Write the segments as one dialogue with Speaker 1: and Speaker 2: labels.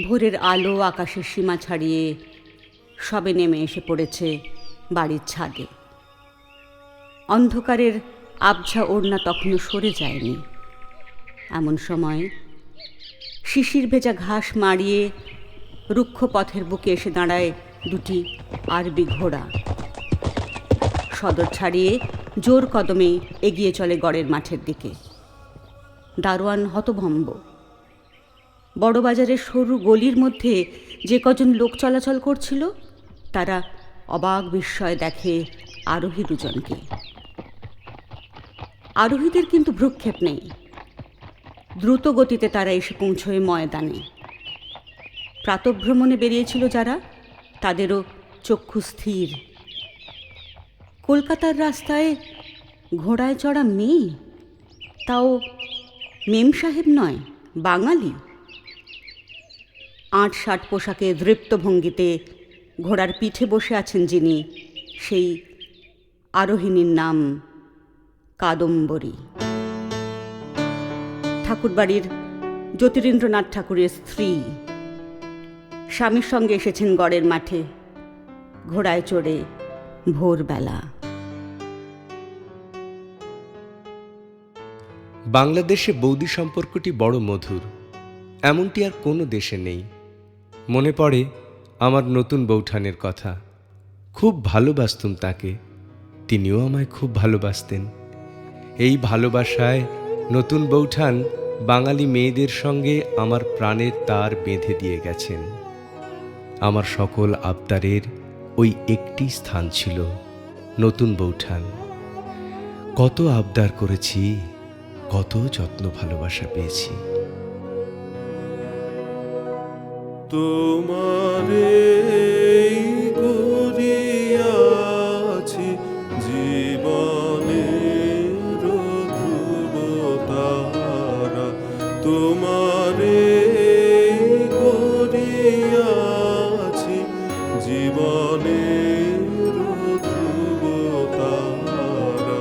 Speaker 1: ভোরের আলো আকাশের সীমা ছাড়িয়ে সবে নেমে এসে পড়েছে বাড়ির ছাদে। অন্ধকারের আবঝা ওড়না তখনও সরে যায়নি। এমন সময় শিশির ভেজা ঘাস মাড়িয়ে রুক্ষ পথের বুকে এসে দাঁড়ায় দুটি আরবি ঘোড়া। সদর ছাড়িয়ে জোর কদমে এগিয়ে চলে গড়ের মাঠের দিকে। দারোয়ান হতভম্ব। বড়বাজারের সরু গলির মধ্যে যে কজন লোক চলাচল করছিল তারা অবাক বিস্ময় দেখে আরোহী দুজনকে। আরোহীদের কিন্তু ভ্রুক্ষেপ নেই। দ্রুত গতিতে তারা এসে পৌঁছয় ময়দানে। প্রাতঃভ্রমণে বেরিয়েছিল যারা, তাদেরও চক্ষু স্থির। কলকাতার রাস্তায় ঘোড়ায় চড়া মেয়ে, তাও মেম সাহেব নয়, বাঙালি। আঁট-শাট পোশাকে দৃপ্ত ভঙ্গিতে ঘোড়ার পিঠে বসে আছেন যিনি, সেই আরোহিণীর নাম কাদম্বরী। ঠাকুরবাড়ির জ্যোতিরিন্দ্রনাথ ঠাকুরের স্ত্রী। স্বামীর সঙ্গে এসেছেন গড়ের মাঠে ঘোড়ায় চড়ে ভোরবেলা।
Speaker 2: বাংলাদেশে বৌদি সম্পর্কটি বড় মধুর, এমনটি আর কোনো দেশে নেই। মনে পড়ে আমার নতুন বৌঠানের কথা। খুব ভালোবাসতুম তাকে, তিনিও আমায় খুব ভালোবাসতেন। এই ভালোবাসায় নতুন বৌঠান বাঙালি মেয়েদের সঙ্গে আমার প্রাণের তার বেঁধে দিয়ে গেছেন। আমার সকল আবদারের ওই একটি স্থান ছিল নতুন বৌঠান। কত আবদার করেছি, কত যত্ন ভালোবাসা পেয়েছি।
Speaker 3: তোমারে করিয়াছি জীবনের ধ্রুবতারা, তোমারে করিয়াছি জীবনের ধ্রুবতারা।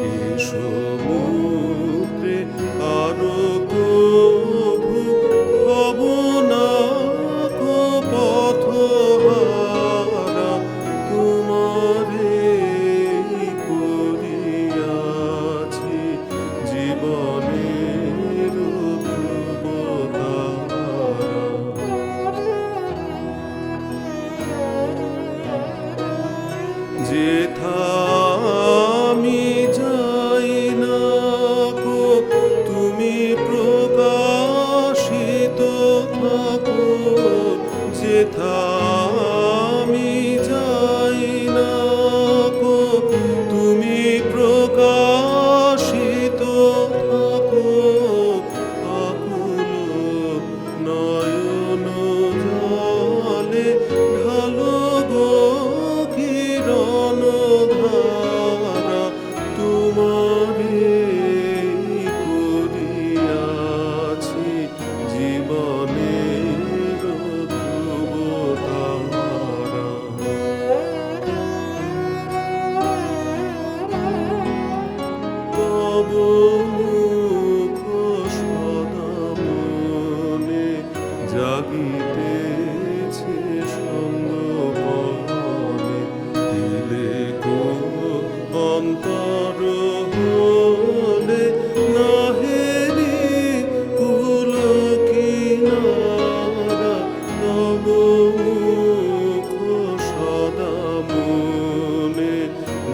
Speaker 3: এ সমুদ্রে আরো কভু হব না পথহারা, তোমারে করিয়াছি জীবনের ধ্রুবতারা। যেথা আমি যাই না গো, তুমি প্রকাশিত থাকো। যেথা আমি যাই না গো, তুমি প্রকাশিত থাকো। আকুল নয়ন জলে ঢালো গো কিরণ ধারা, তোমারে করিয়াছি জীবনের ধ্রুবতারা। তব মুখ সদা মনে জাগিতেছে সঙ্গপনে, দিলে গো অন্তর হলে নাহেরি কুল কিনারা। তব মুখ সদা মনে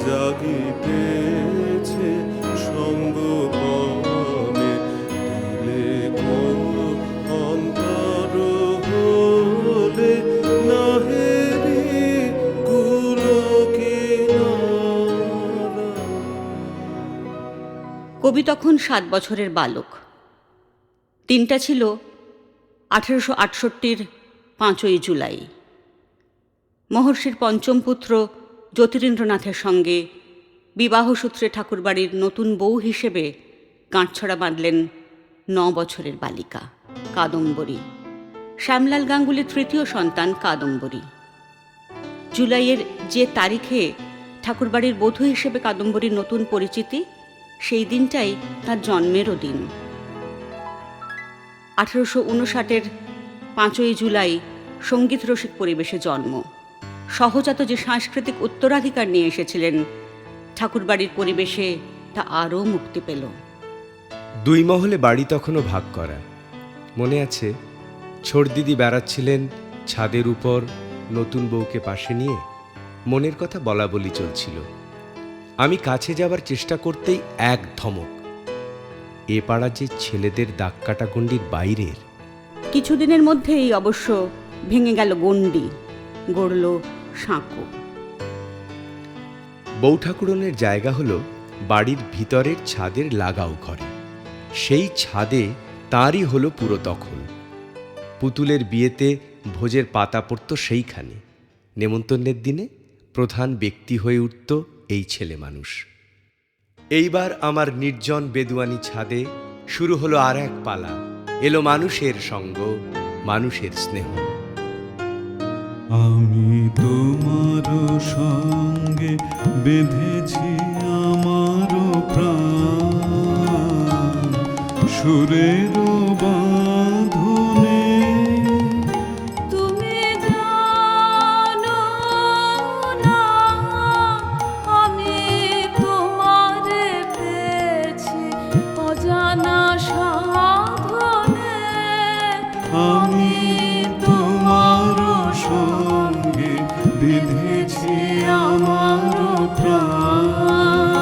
Speaker 3: জাগিতেছে সঙ্গপনে, দিলে গো অন্তর হলে নাহেরি কুল কিনারা।
Speaker 1: কবি তখন 7 বছরের বালক। দিনটা ছিল 1868-র 5ই জুলাই। মহর্ষির পঞ্চম পুত্র জ্যোতিরিন্দ্রনাথের সঙ্গে বিবাহসূত্রে ঠাকুরবাড়ির নতুন বউ হিসেবে গাঁটছড়া বাঁধলেন 9 বছরের বালিকা কাদম্বরী। শ্যামলাল গাঙ্গুলির তৃতীয় সন্তান কাদম্বরী। জুলাইয়ের যে তারিখে ঠাকুরবাড়ির বধূ হিসেবে কাদম্বরীর নতুন পরিচিতি, সেই দিনটাই তার জন্মেরও দিন। 1859-এর 5ই জুলাই সঙ্গীত রসিক পরিবেশে জন্ম। সহজাত যে সাংস্কৃতিক উত্তরাধিকার নিয়ে এসেছিলেন, ঠাকুরবাড়ির পরিবেশে তা আরও মুক্তি পেল।
Speaker 2: 2 মহলে বাড়ি তখনও ভাগ করা। মনে আছে, ছোট দিদি বেড়াচ্ছিলেন ছাদের উপর নতুন বউকে পাশে নিয়ে। মনের কথা বলা বলি চলছিল। আমি কাছে যাবার চেষ্টা করতেই এক ধমক। এ পাড়া যে ছেলেদের দাগকাটা গণ্ডির বাইরের।
Speaker 1: কিছুদিনের মধ্যেই অবশ্য ভেঙে গেল গণ্ডি, গড়ল সাঁকো।
Speaker 2: বউ ঠাকুরনের জায়গা হলো বাড়ির ভিতরের ছাদের লাগাও ঘরে। সেই ছাদে তাঁরই হলো পুরো দখল। পুতুলের বিয়েতে ভোজের পাতা পড়ত সেইখানে। নেমন্তন্নের দিনে প্রধান ব্যক্তি হয়ে উঠত এই ছেলে মানুষ। এইবার আমার নির্জন বেদুয়ানি ছাদে শুরু হলো আর এক পালা। এলো মানুষের সঙ্গ, মানুষের স্নেহ।
Speaker 3: আমি তোমার সঙ্গে বেঁধেছি আমার প্রাণ, সুরের বাঁধনে।
Speaker 4: তুমি জানো না আমি তোমারে পেয়েছি অজানা সাধনে।
Speaker 3: আমি তোমার সঙ্গে বেঁধেছি আমার প্রাণ,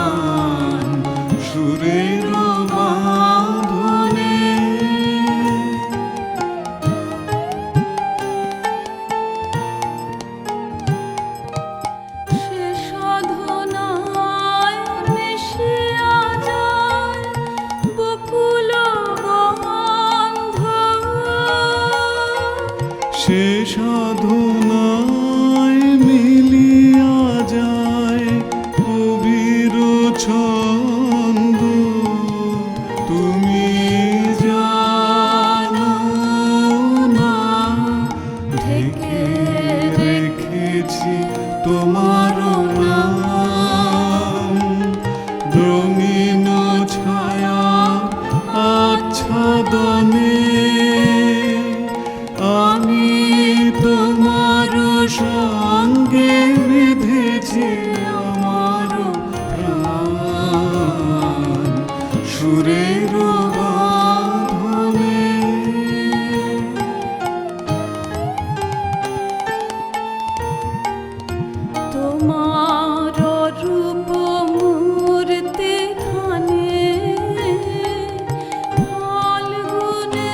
Speaker 3: সুরের বাঁধনে।
Speaker 4: সে সাধনায় মিশিয়া যায় বকুল গন্ধ।
Speaker 3: সে সাধনায় মিলিয়া যায় কবির ছন্দ। তুমি জানো না ঢেকে রেখেছি তোমার নাম, রঙিন ছায়া আচ্ছাদনে। আমি তোমার সঙ্গে বেঁধেছি আমার প্রাণ, সুরের বাঁধনে।
Speaker 4: তোমার রূপ মূর্তি খানে ফাল্গুনের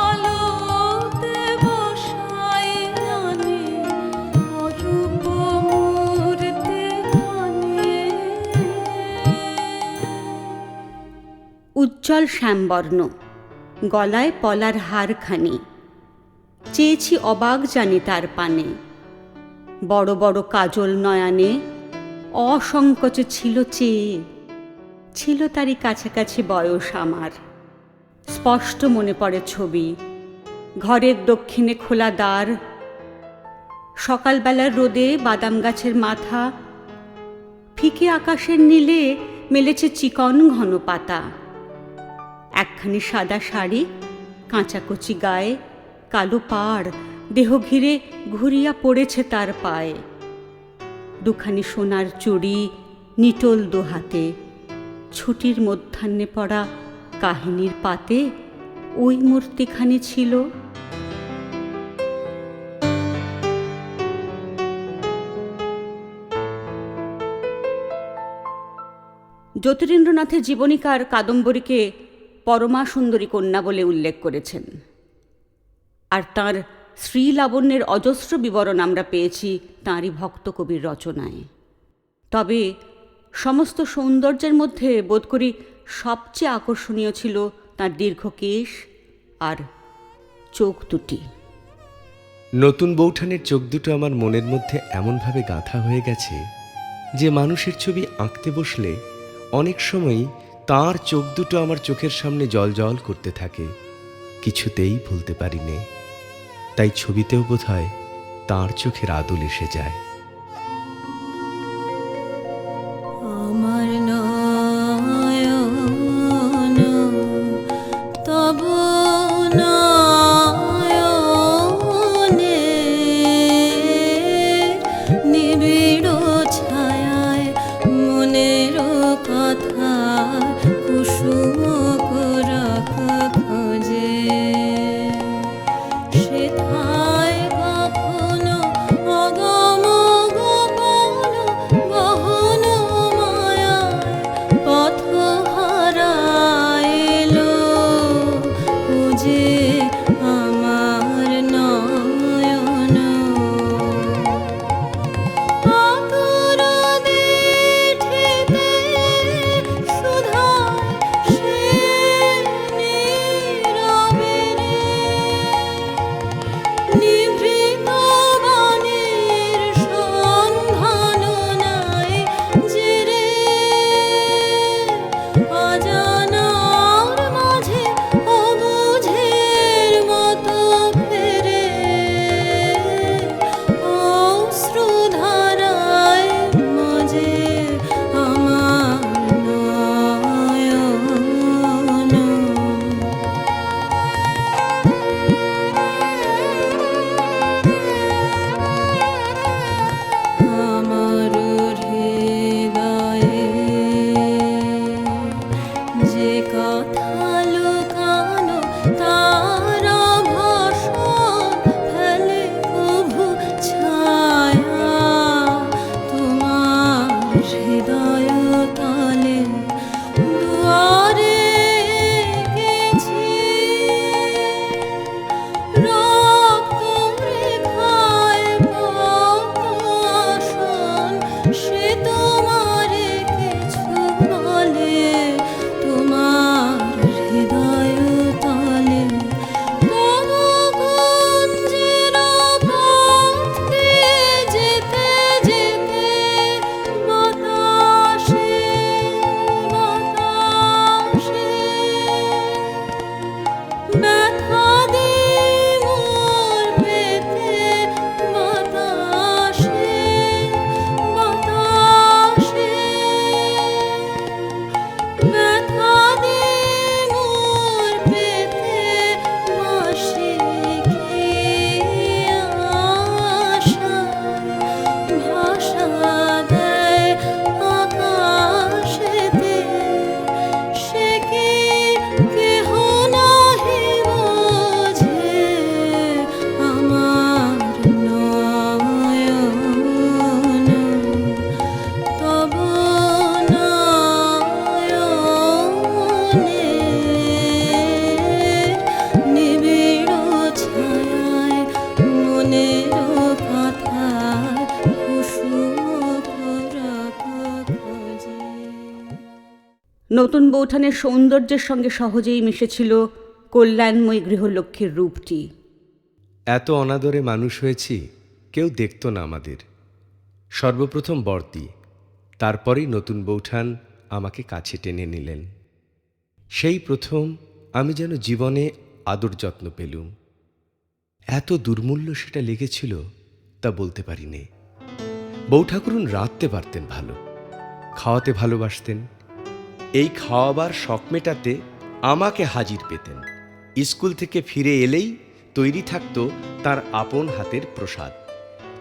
Speaker 4: আলোতে বসাই জানে অরূপ মূর্তি খানে।
Speaker 1: উজ্জ্বল শ্যামবর্ণ, গলায় পলার হারখানি। চেয়েছি অবাক জানি তার পানে। বড় বড় কাজল নয়নে অসংকোচে ছিল চেয়ে। ছিল তারই কাছাকাছি বয়স আমার। স্পষ্ট মনে পড়ে ছবি। ঘরের দক্ষিণে খোলা দ্বার, সকালবেলার রোদে বাদাম গাছের মাথা, ফিকে আকাশের নীলে মেলেছে চিকন ঘন পাতা। একখানি সাদা শাড়ি, কাঁচাকচি গায়ে, কালো পাড় দেহ ঘিরে ঘুরিয়া পড়েছে তার পায়ে। দুখানি সোনার চুড়ি, নিটোল দুহাতে। ছুটির মধ্যাহ্নে পড়া কাহিনীর পাতে ওই মূর্তিখানি ছিল। জ্যোতিরিন্দ্রনাথের জীবনীকার কাদম্বরীকে পরমা সুন্দরী কন্যা বলে উল্লেখ করেছেন। আর তাঁর শ্রীলাবণ্যের অজস্র বিবরণ আমরা পেয়েছি তাঁরই ভক্ত কবির রচনায়। তবে সমস্ত সৌন্দর্যের মধ্যে বোধ করি সবচেয়ে আকর্ষণীয় ছিল তাঁর দীর্ঘ কেশ আর চোখ দুটি।
Speaker 2: নতুন বৌঠানের চোখ দুটো আমার মনের মধ্যে এমনভাবে গাঁথা হয়ে গেছে যে মানুষের ছবি আঁকতে বসলে অনেক সময়ই তাঁর চোখ দুটো আমার চোখের সামনে জল করতে থাকে। কিছুতেই ভুলতে পারি নে। তাই ছবিতেও বোধহয় তাঁর চোখের আদল এসে যায়।
Speaker 4: আমার নয়ন তব না কুসুম কোরাক খোঁজে সেথায় কখনো অগম গোপন গহন মায়ায় পথ হারাইল ও যে আমার নয়ন আতুর দিঠিতে সুধায় সে নীরবে রে নিভৃত বাণীর সন্ধান নাই যে রে অজানার মাঝে অবুঝের মতো ফেরে অশ্রুধারায় মজে আমার নয়ন আমার হৃদয়ে যে কথা লুকানো তার ভাষণ ফেলে কভু ছায়া তোমার হৃদয় তলে দুয়ারে গেছি রক্ত রেখায় পদ্ম আসন সে তোমারে কিছু বলে তোমার হৃদয় তলে তবু কুঞ্জের পথ দিয়ে যেতে যেতে বাতাসে বাতাসে ব্যথা দিয়ে মোর পেতে বাতাসে বাতাসে ব্যথা দিয়ে মোর পেতে বাসে খেয়ে আশায় ভাষা দেয় আকাশেতে সে কি কেহ নাহি বোঝে আমার নয়ন তব নয়নে নিবিড় ছায়ায় মনের কথায় কুসুম কোরাক খোঁজে
Speaker 1: নতুন বৌঠানের সৌন্দর্যের সঙ্গে সহজেই মিশেছিল কল্যাণময়ী গৃহলক্ষ্মীর রূপটি।
Speaker 2: এত অনাদরে মানুষ হয়েছি, কেউ দেখত না আমাদের। সর্বপ্রথম বর্দি, তারপরেই নতুন বৌঠান আমাকে কাছে টেনে নিলেন। সেই প্রথম আমি যেন জীবনে আদর যত্ন পেলুম। এত দুর্মূল্য সেটা লেগেছিল তা বলতে পারি নে। বউ ঠাকুরুন রাঁধতে পারতেন ভালো, খাওয়াতে ভালোবাসতেন। এই খাওয়াবার শখ মেটাতে আমাকে হাজির পেতেন। স্কুল থেকে ফিরে এলেই তৈরি থাকতো তার আপন হাতের প্রসাদ।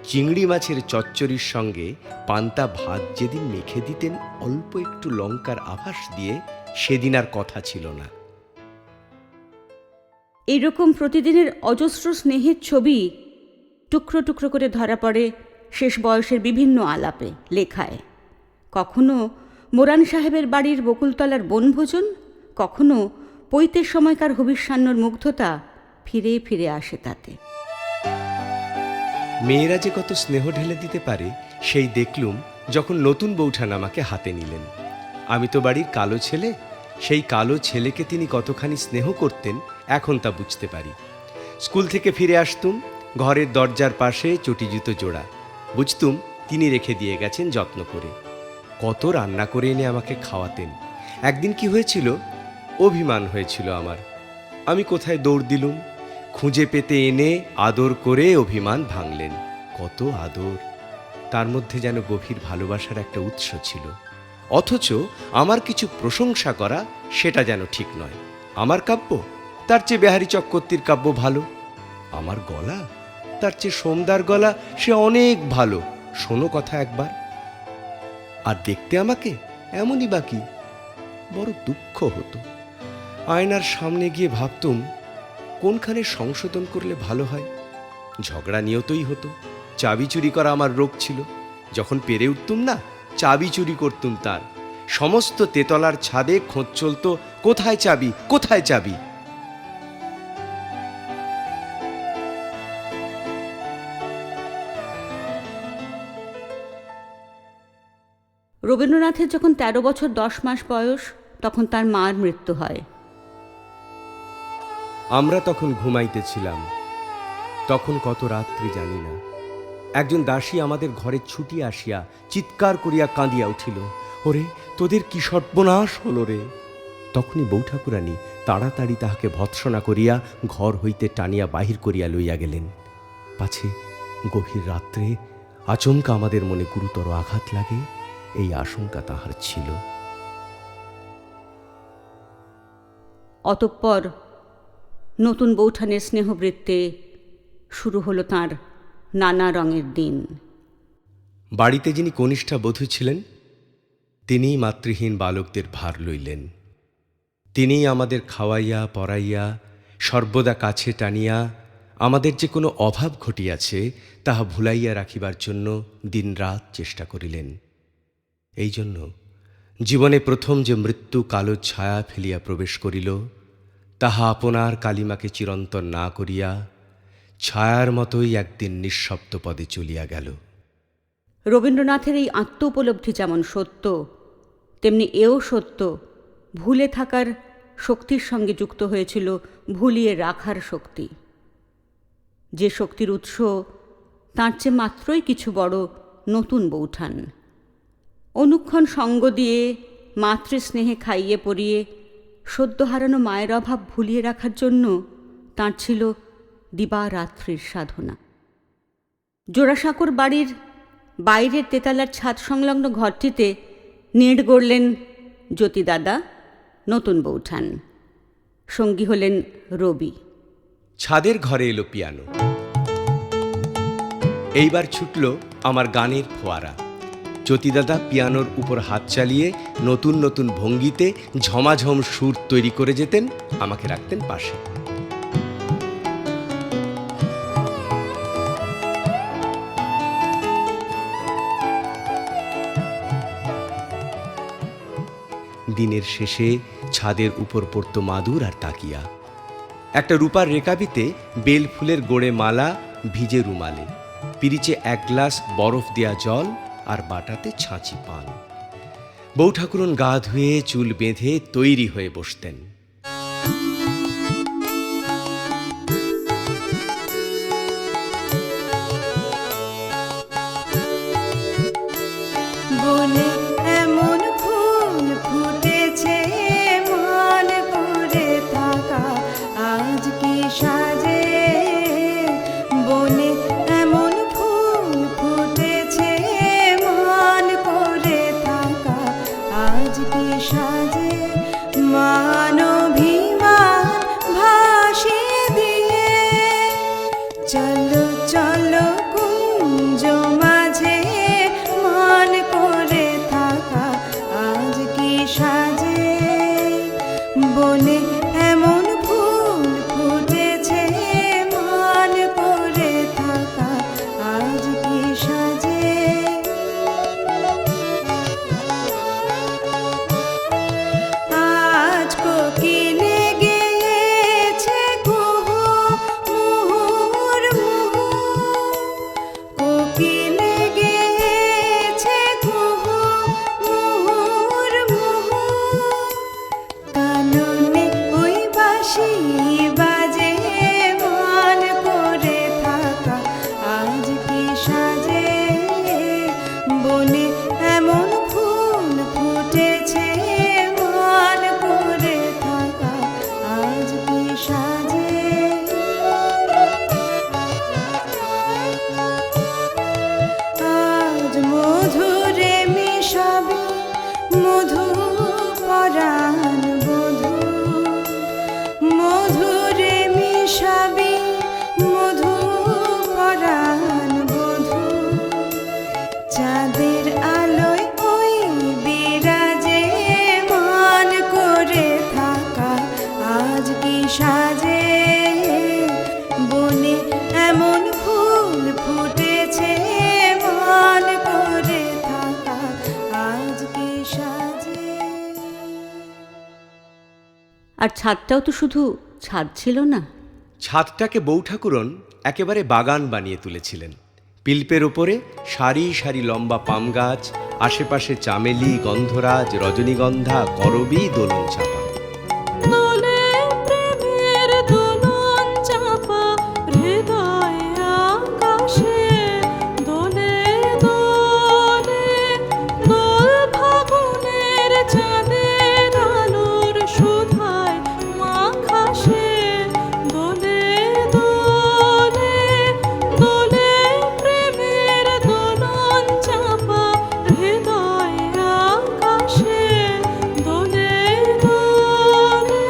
Speaker 2: চিংড়ি মাছের চচ্চড়ির সঙ্গে পান্তা ভাত যেদিন মেখে দিতেন অল্প একটু লঙ্কার আভাস দিয়ে, সেদিন আর কথা ছিল না।
Speaker 1: এইরকম প্রতিদিনের অজস্র স্নেহের ছবি টুকরো টুকরো করে ধরা পড়ে শেষ বয়সের বিভিন্ন আলাপে, লেখায়। কখনো মোরান সাহেবের বাড়ির বকুলতলার বনভোজন, কখনো পৈতের সময়কার হবিষ্যান্নর মুগ্ধতা ফিরে ফিরে আসে তাতে।
Speaker 2: মেয়েরা যে কত স্নেহ ঢেলে দিতে পারে সেই দেখলুম যখন নতুন বৌঠান আমাকে হাতে নিলেন। আমি তো বাড়ির কালো ছেলে, সেই কালো ছেলেকে তিনি কতখানি স্নেহ করতেন এখন তা বুঝতে পারি। স্কুল থেকে ফিরে আসতুম, ঘরের দরজার পাশে চটি জুতো জোড়া, বুঝতুম তিনি রেখে দিয়ে গেছেন যত্ন করে। কত রান্না করে এনে আমাকে খাওয়াতেন। একদিন কি হয়েছিল, অভিমান হয়েছিল আমার। আমি কোথায় দৌড় দিলুম, খুঁজে পেতে এনে আদর করে অভিমান ভাঙলেন। কত আদর, তার মধ্যে যেন গভীর ভালোবাসার একটা উৎস ছিল। অথচ আমার কিছু প্রশংসা করা সেটা যেন ঠিক নয়। আমার কাব্য তার চেয়ে বেহারি চক্রবর্তীর কাব্য ভালো, আমার গলা তার চেয়ে সোমদার গলা সে অনেক ভালো, শোনো কথা একবার। আর দেখতে আমাকে এমনই বাকি, বড় দুঃখ হতো। আয়নার সামনে গিয়ে ভাবতুম কোনখানে সংশোধন করলে ভালো হয়। ঝগড়া নিয়তই হতো। চাবি চুরি করা আমার রোগ ছিল। যখন পেরে উঠতুম না, চাবি চুরি করতুম তার। সমস্ত তেতলার ছাদে খোঁজ চলত, কোথায় চাবি, কোথায় চাবি।
Speaker 1: রবীন্দ্রনাথের যখন ১৩ বছর ১০ মাস বয়স, তখন তার মার মৃত্যু হয়।
Speaker 2: আমরা তখন ঘুমাইতেছিলাম। তখন কত রাত্রি জানি না। একজন দাসী আমাদের ঘরে ছুটি আসিয়া চিৎকার করিয়া কাঁদিয়া উঠিল, ওরে তোদের কি সর্বনাশ হল রে। তখনই বৌঠাকুরানী তাড়াতাড়ি তাহাকে ভৎসনা করিয়া ঘর হইতে টানিয়া বাহির করিয়া লইয়া গেলেন। পাছে গভীর রাত্রে আচমকা আমাদের মনে গুরুতর আঘাত লাগে, এই আশঙ্কা তাহার ছিল।
Speaker 1: অতঃপর নতুন বৌঠানের স্নেহবৃত্তে শুরু হলো তাঁর নানা রঙের দিন।
Speaker 2: বাড়িতে যিনি কনিষ্ঠা বধূ ছিলেন, তিনিই মাতৃহীন বালকদের ভার লইলেন। তিনিই আমাদের খাওয়াইয়া পরাইয়া সর্বদা কাছে টানিয়া আমাদের যে কোনো অভাব ঘটিয়াছে তাহা ভুলাইয়া রাখিবার জন্য দিনরাত চেষ্টা করিলেন। এই জন্য জীবনে প্রথম যে মৃত্যু কালো ছায়া ফেলিয়া প্রবেশ করিল, তাহা আপনার কালিমাকে চিরন্তন না করিয়া ছায়ার মতোই একদিন নিঃশব্দ পদে চলিয়া গেল।
Speaker 1: রবীন্দ্রনাথের এই আত্ম উপলব্ধি যেমন সত্য, তেমনি এও সত্য, ভুলে থাকার শক্তির সঙ্গে যুক্ত হয়েছিল ভুলিয়ে রাখার শক্তি। যে শক্তির উৎস তার চেয়ে মাত্রই কিছু বড় নতুন বৌঠান। অনুক্ষণ সঙ্গ দিয়ে মাতৃস্নেহে খাইয়ে পরিয়ে সদ্য হারানো মায়ের অভাব ভুলিয়ে রাখার জন্য তাঁর ছিল দিবারাত্রির সাধনা। জোড়াসাঁকোর বাড়ির বাইরের তেতালার ছাদ সংলগ্ন ঘরটিতে নেট গড়লেন জ্যোতিদাদা, নতুন বৌঠান। সঙ্গী হলেন রবি।
Speaker 2: ছাদের ঘরে এলো পিয়ানো। এইবার ছুটল আমার গানের ফোয়ারা। জ্যোতিদাদা পিয়ানোর উপর হাত চালিয়ে নতুন নতুন ভঙ্গিতে ঝমাঝম সুর তৈরি করে যেতেন, আমাকে রাখতেন পাশে। দিনের শেষে ছাদের উপর পড়ত মাদুর আর তাকিয়া। একটা রূপার রেকাবিতে বেল ফুলের গোড়ে মালা, ভিজে রুমালে, পিরিচে 1 গ্লাস বরফ দেয়া জল আর বাটাতে ছাঁচি পান। বৌঠাকুরন গা ধুয়ে চুল বেঁধে তৈরি হয়ে বসতেন।
Speaker 4: বনে এমন ফুল ফুটেছে, মন করে থাকা আজ কি সাজে। বনে এমন ফুল ফুটেছে, মন করে থাকা আজ কি সাজে। মান অভিমান ভাসিয়ে দিয়ে চলো চলো কুঞ্জ মাঝে, মন করে থাকা আজ কি সাজে। বনে এমন ফুল ফুটেছে, মন করে থাকা আজ কি সাজে। আজ কোকিলে গেয়েছে কুহু মুহুর মুহু, কোকিলে গেয়েছে কুহু মুহুর মুহু। কাননে
Speaker 1: আর ছাদটাও তো শুধু ছাদ ছিল না,
Speaker 2: ছাদটাকে বৌঠাকুরন একেবারে বাগান বানিয়ে তুলেছিলেন। পিলপের ওপরে সারি সারি লম্বা পাম গাছ, আশেপাশে চামেলি, গন্ধরাজ, রজনীগন্ধা, করবী, দোলন চাপা।
Speaker 4: দোলে প্রেমের দোলন চাপা হৃদয়ে আকাশে, দোলে দোলে দোল ফাগুনের চাঁদের আলোর সুধায় মাখাসে, দোলে দোলে দোলে প্রেমের দোলন চাপা হৃদয়ে আকাশে, দোলে
Speaker 1: দোলে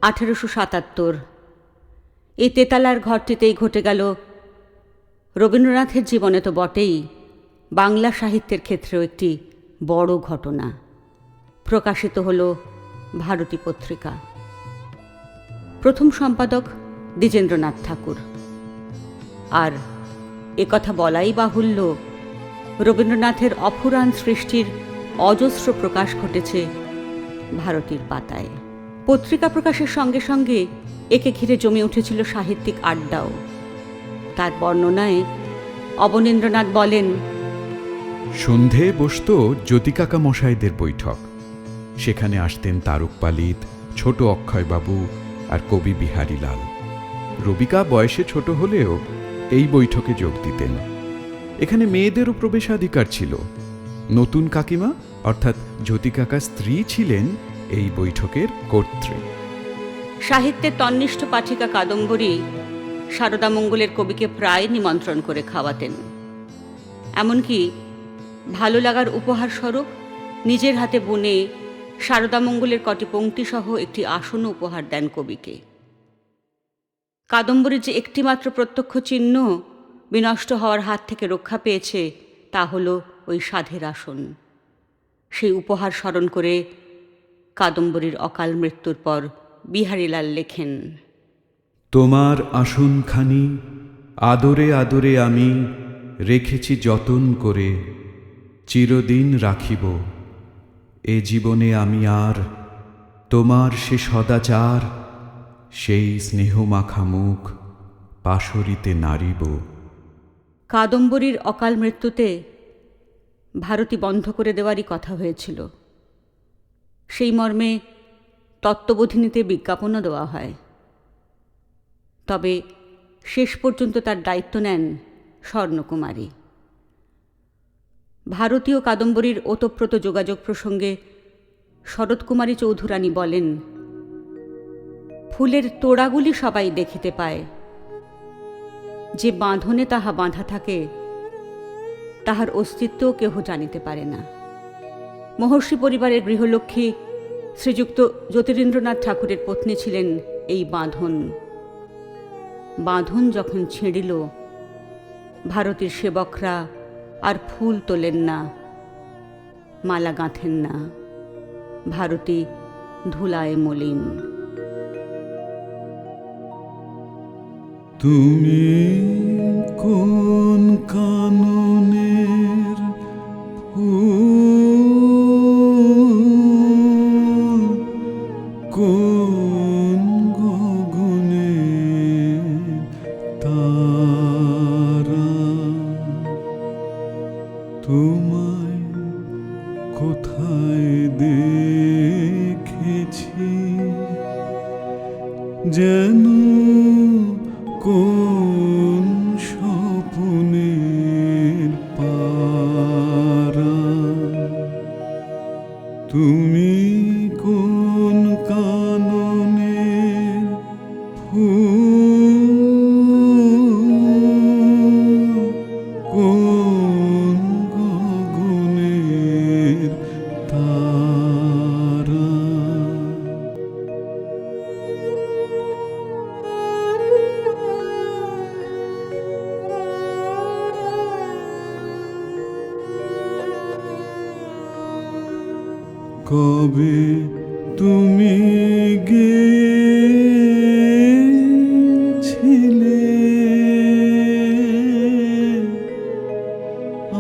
Speaker 1: 1877 এই তেতালার ঘরটিতেই ঘটে গেল রবীন্দ্রনাথের জীবনে তো বটেই, বাংলা সাহিত্যের ক্ষেত্রেও একটি বড় ঘটনা। প্রকাশিত হল ভারতী পত্রিকা। প্রথম সম্পাদক দ্বিজেন্দ্রনাথ ঠাকুর। আর একথা বলাই বাহুল্য, রবীন্দ্রনাথের অফুরান সৃষ্টির অজস্র প্রকাশ ঘটেছে ভারতীর পাতায়। পত্রিকা প্রকাশের সঙ্গে সঙ্গে একে ঘিরে জমে উঠেছিল সাহিত্যিক আড্ডাও। তার বর্ণনায় অবনীন্দ্রনাথ বলেন,
Speaker 3: সন্ধে বসত জ্যোতিকাকা মশাইদের বৈঠক। সেখানে আসতেন তারক পালিত, ছোট অক্ষয়বাবু আর কবি বিহারীলাল। রবিকা বয়সে ছোট হলেও এই বৈঠকে যোগ দিতেন। এখানে মেয়েদেরও প্রবেশাধিকার ছিল। নতুন কাকিমা অর্থাৎ জ্যোতিকাকা স্ত্রী ছিলেন এই বৈঠকের কর্ত্রী।
Speaker 1: সাহিত্যের তন্নিষ্ঠ পাঠিকা কাদম্বরী সারদামঙ্গলের কবিকে প্রায় নিমন্ত্রণ করে খাওয়াতেন। এমনকি ভালো লাগার উপহার স্বরূপ নিজের হাতে বুনে সারদামঙ্গলের কটি পংক্তিসহ একটি আসনও উপহার দেন কবিকে। কাদম্বরীর যে একটিমাত্র প্রত্যক্ষ চিহ্ন বিনষ্ট হওয়ার হাত থেকে রক্ষা পেয়েছে তা হল ওই সাধের আসন। সেই উপহার স্মরণ করে কাদম্বরীর অকাল মৃত্যুর পর বিহারীলাল লেখেন,
Speaker 3: তোমার আসনখানি আদরে আদরে আমি রেখেছি যতন করে, চিরদিন রাখিব। এ জীবনে আমি আর তোমার সে সদাচার, সেই স্নেহমাখা মুখ পাশরিতে নারিব।
Speaker 1: কাদম্বরীর অকাল মৃত্যুতে ভারতী বন্ধ করে দেওয়ারই কথা হয়েছিল। সেই মর্মে তত্ত্ববোধিনীতে বিজ্ঞাপনও দেওয়া হয়। তবে শেষ পর্যন্ত তার দায়িত্ব নেন স্বর্ণকুমারী। ভারতীয় কাদম্বরীর ওতপ্রোত যোগাযোগ প্রসঙ্গে শরৎকুমারী চৌধুরানী বলেন, ফুলের তোড়াগুলি সবাই দেখিতে পায়, যে বাঁধনে তাহা বাঁধা থাকে তাহার অস্তিত্বও কেহ জানিতে পারে না। মহর্ষি পরিবারের গৃহলক্ষ্মী শ্রীযুক্ত জ্যোতিরিন্দ্রনাথ ঠাকুরের পত্নী ছিলেন এই বাঁধন। বাঁধন যখন ছিঁড়িল, ভারতীর সেবকরা আর ফুল তোলেন না, মালা গাঁথেন না, ভারতী ধুলায় মলিন।
Speaker 3: তুমি কোন কাননের ফুল, কোন গগনে তারা, তোমায় কোথায় দেখেছি যেন কোন স্বপ্নের পারা, তুমি কোন কাননের ফুল, কোন গগনের তারা।
Speaker 5: কবে তুমি গেছিলে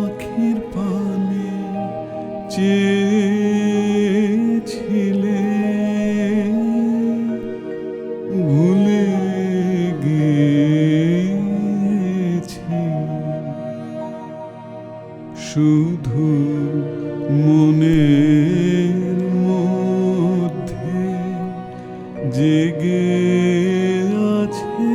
Speaker 5: আখির পানে চেয়েছিলে ভুলে গেছি শুধু মনের মধ্যে জেগে আছে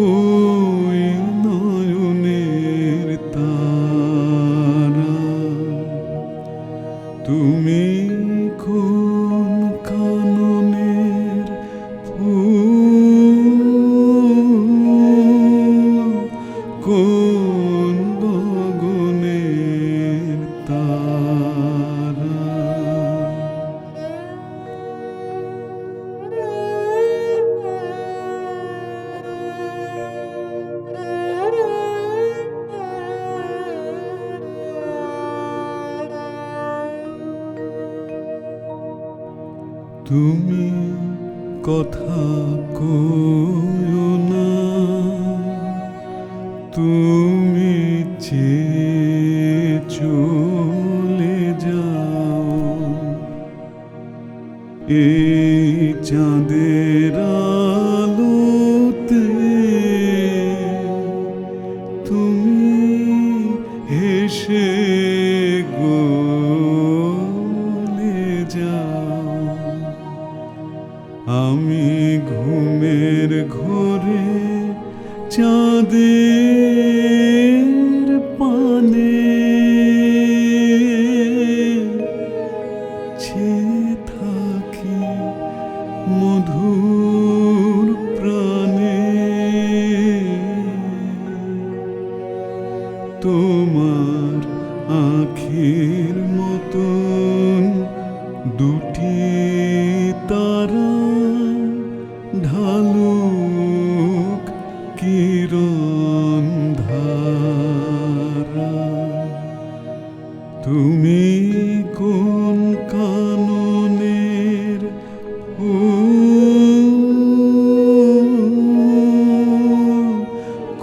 Speaker 5: ওই নয়নের তারা তুমি কোন কাননের ফুল কোন গগনের তারা তুমি কথা কইও না তুমি চেয়ে চলে যাও এই চাঁদের আলোতে তুমি হেসে গলে যাও আমি ঘুমের ঘোরে চাঁদের পানে চেয়ে থাকি মধুর প্রাণে তোমার আখির মতন দুটি তারা ঢালুক কিরণ ধারা তুমি কোন কাননের ফুল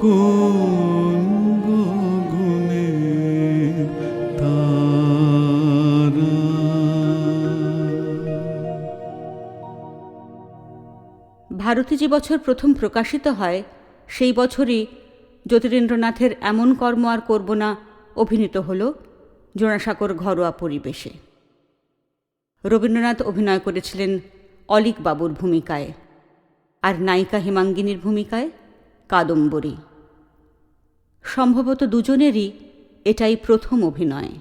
Speaker 5: কোন গগনের তারা
Speaker 1: ভারতী যে বছর প্রথম প্রকাশিত হয় সেই বছরই জ্যোতিরিন্দ্রনাথের এমন কর্ম আর করব না অভিনীত হল জোড়াসাঁকোর ঘরোয়া পরিবেশে। রবীন্দ্রনাথ অভিনয় করেছিলেন অলীক বাবুর ভূমিকায় আর নায়িকা হেমাঙ্গিনীর ভূমিকায় কাদম্বরী। সম্ভবত দুজনেরই এটাই প্রথম অভিনয়।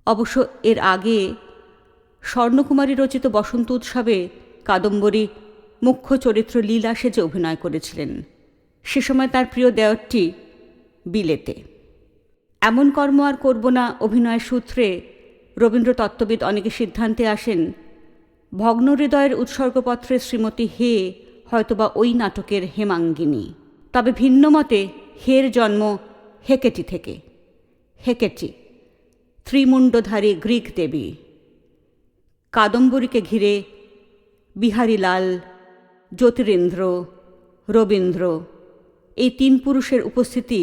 Speaker 1: অবশ্য এর আগে স্বর্ণকুমারী রচিত বসন্ত উৎসবে কাদম্বরী মুখ্য চরিত্র লীলা সেজে অভিনয় করেছিলেন। সে সময় তার প্রিয় দেওরটি বিলেতে। এমন কর্ম আর করব না অভিনয়ের সূত্রে রবীন্দ্র তত্ত্ববিদ অনেকে সিদ্ধান্তে আসেন ভগ্নহৃদয়ের উৎসর্গপত্রে শ্রীমতী হে হয়তোবা ওই নাটকের হেমাঙ্গিনী। তবে ভিন্ন মতে হের জন্ম হেকেটি থেকে। হেকেটি ত্রিমুণ্ডধারী গ্রিক দেবী। কাদম্বরীকে ঘিরে বিহারীলাল, জ্যোতিরিন্দ্র, রবীন্দ্র এই তিন পুরুষের উপস্থিতি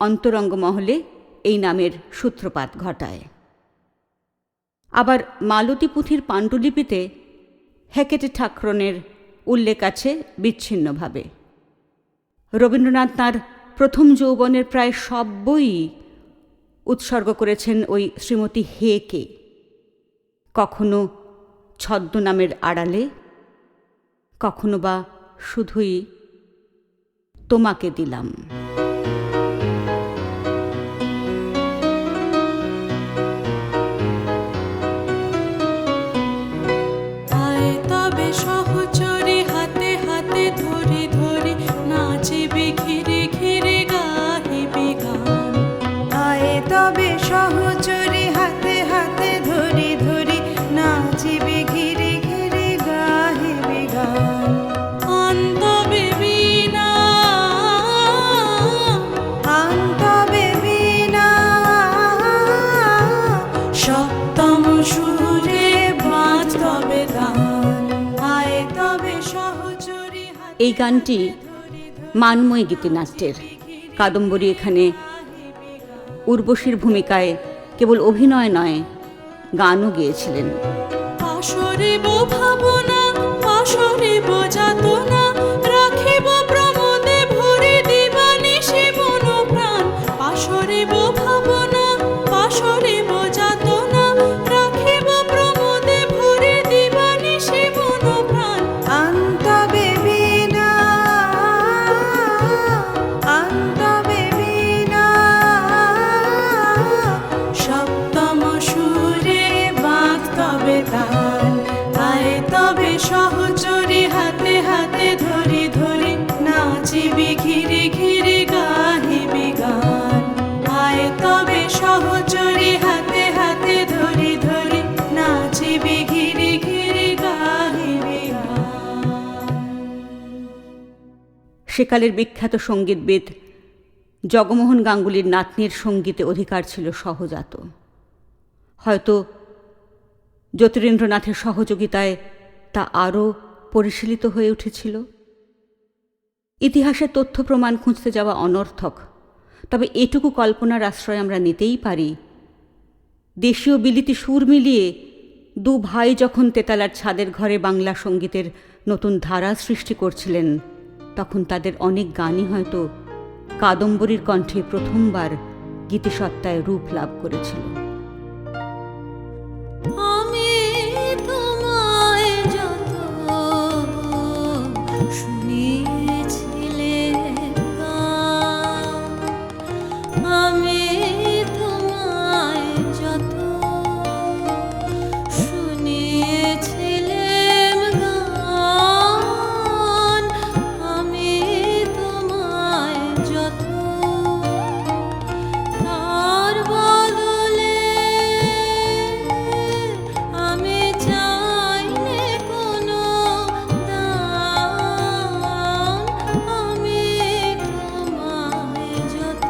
Speaker 1: অন্তরঙ্গ মহলে এই নামের সূত্রপাত ঘটায়। আবার মালতী পুঁথির পাণ্ডুলিপিতে হেকেটে ঠাকরনের উল্লেখ আছে বিচ্ছিন্নভাবে। রবীন্দ্রনাথ তাঁর প্রথম যৌবনের প্রায় সব বই উৎসর্গ করেছেন ওই শ্রীমতী হেকে, কখনো ছদ্মনামের আড়ালে, কখনো বা শুধুই তোমাকে দিলাম।
Speaker 4: আয় তবে সহচরে হাতে হাতে ধরে ধরে নাচিবে ঘিরে ঘিরে গাহিবে গান।
Speaker 6: আয় তবে সহচরে হাতে হাতে ধরে ধরে নাচিবে ঘিরে ঘিরে গাহিবে গান।
Speaker 4: আন্তবে বীণা
Speaker 1: এই গানটি মানময় গীতিনাট্যের। কাদম্বরী এখানে উর্বশীর ভূমিকায় কেবল অভিনয় নয়, গানও গেয়েছিলেন।
Speaker 4: পাশরিব ভাবনা, পাশরিব যাতনা, রাখিব প্রমোদে ভরে দিবানিশি মন প্রাণ। পাশরিব ভাবনা, পাশরিব যাতনা, রাখিব প্রমোদে ভরে দিবানিশি মন প্রাণ।
Speaker 6: অন্তবে বীণা, অন্তবে বীণা,
Speaker 4: সপ্তম সুরে বাঁধ তবে তান, আয় তবে সহচরে হাতে হাতে ধরি ধরি, নাচিবি ঘিরে ঘিরে গাহিবি গান। আয় তবে সহচরে হাতে হাতে ধরি ধরি, নাচিবি ঘিরে ঘিরে গাহিবি গান।
Speaker 1: সেকালের বিখ্যাত সঙ্গীতবিদ জগমোহন গাঙ্গুলির নাতনির সঙ্গীতে অধিকার ছিল সহজাত। হয়তো জ্যোতিরিন্দ্রনাথের সহযোগিতায় তা আরও পরিশীলিত হয়ে উঠেছিল। ইতিহাসের তথ্য প্রমাণ খুঁজতে যাওয়া অনর্থক, তবে এটুকু কল্পনার আশ্রয় আমরা নিতেই পারি। দেশীয় বিলিতি সুর মিলিয়ে দু ভাই যখন তেতালার ছাদের ঘরে বাংলা সঙ্গীতের নতুন ধারা সৃষ্টি করছিলেন, তখন তাদের অনেক গানই হয়তো কাদম্বরীর কণ্ঠে প্রথমবার গীতিসত্তায় রূপ লাভ করেছিল।
Speaker 4: আমি তোমায় যত শুনিয়েছিলাম গান, আমি তোমায় যত শুনিয়েছিলাম গান, আমি তোমায় যত, তার বদলে আমি চাইলে কোনো দান, আমি তোমায় যত।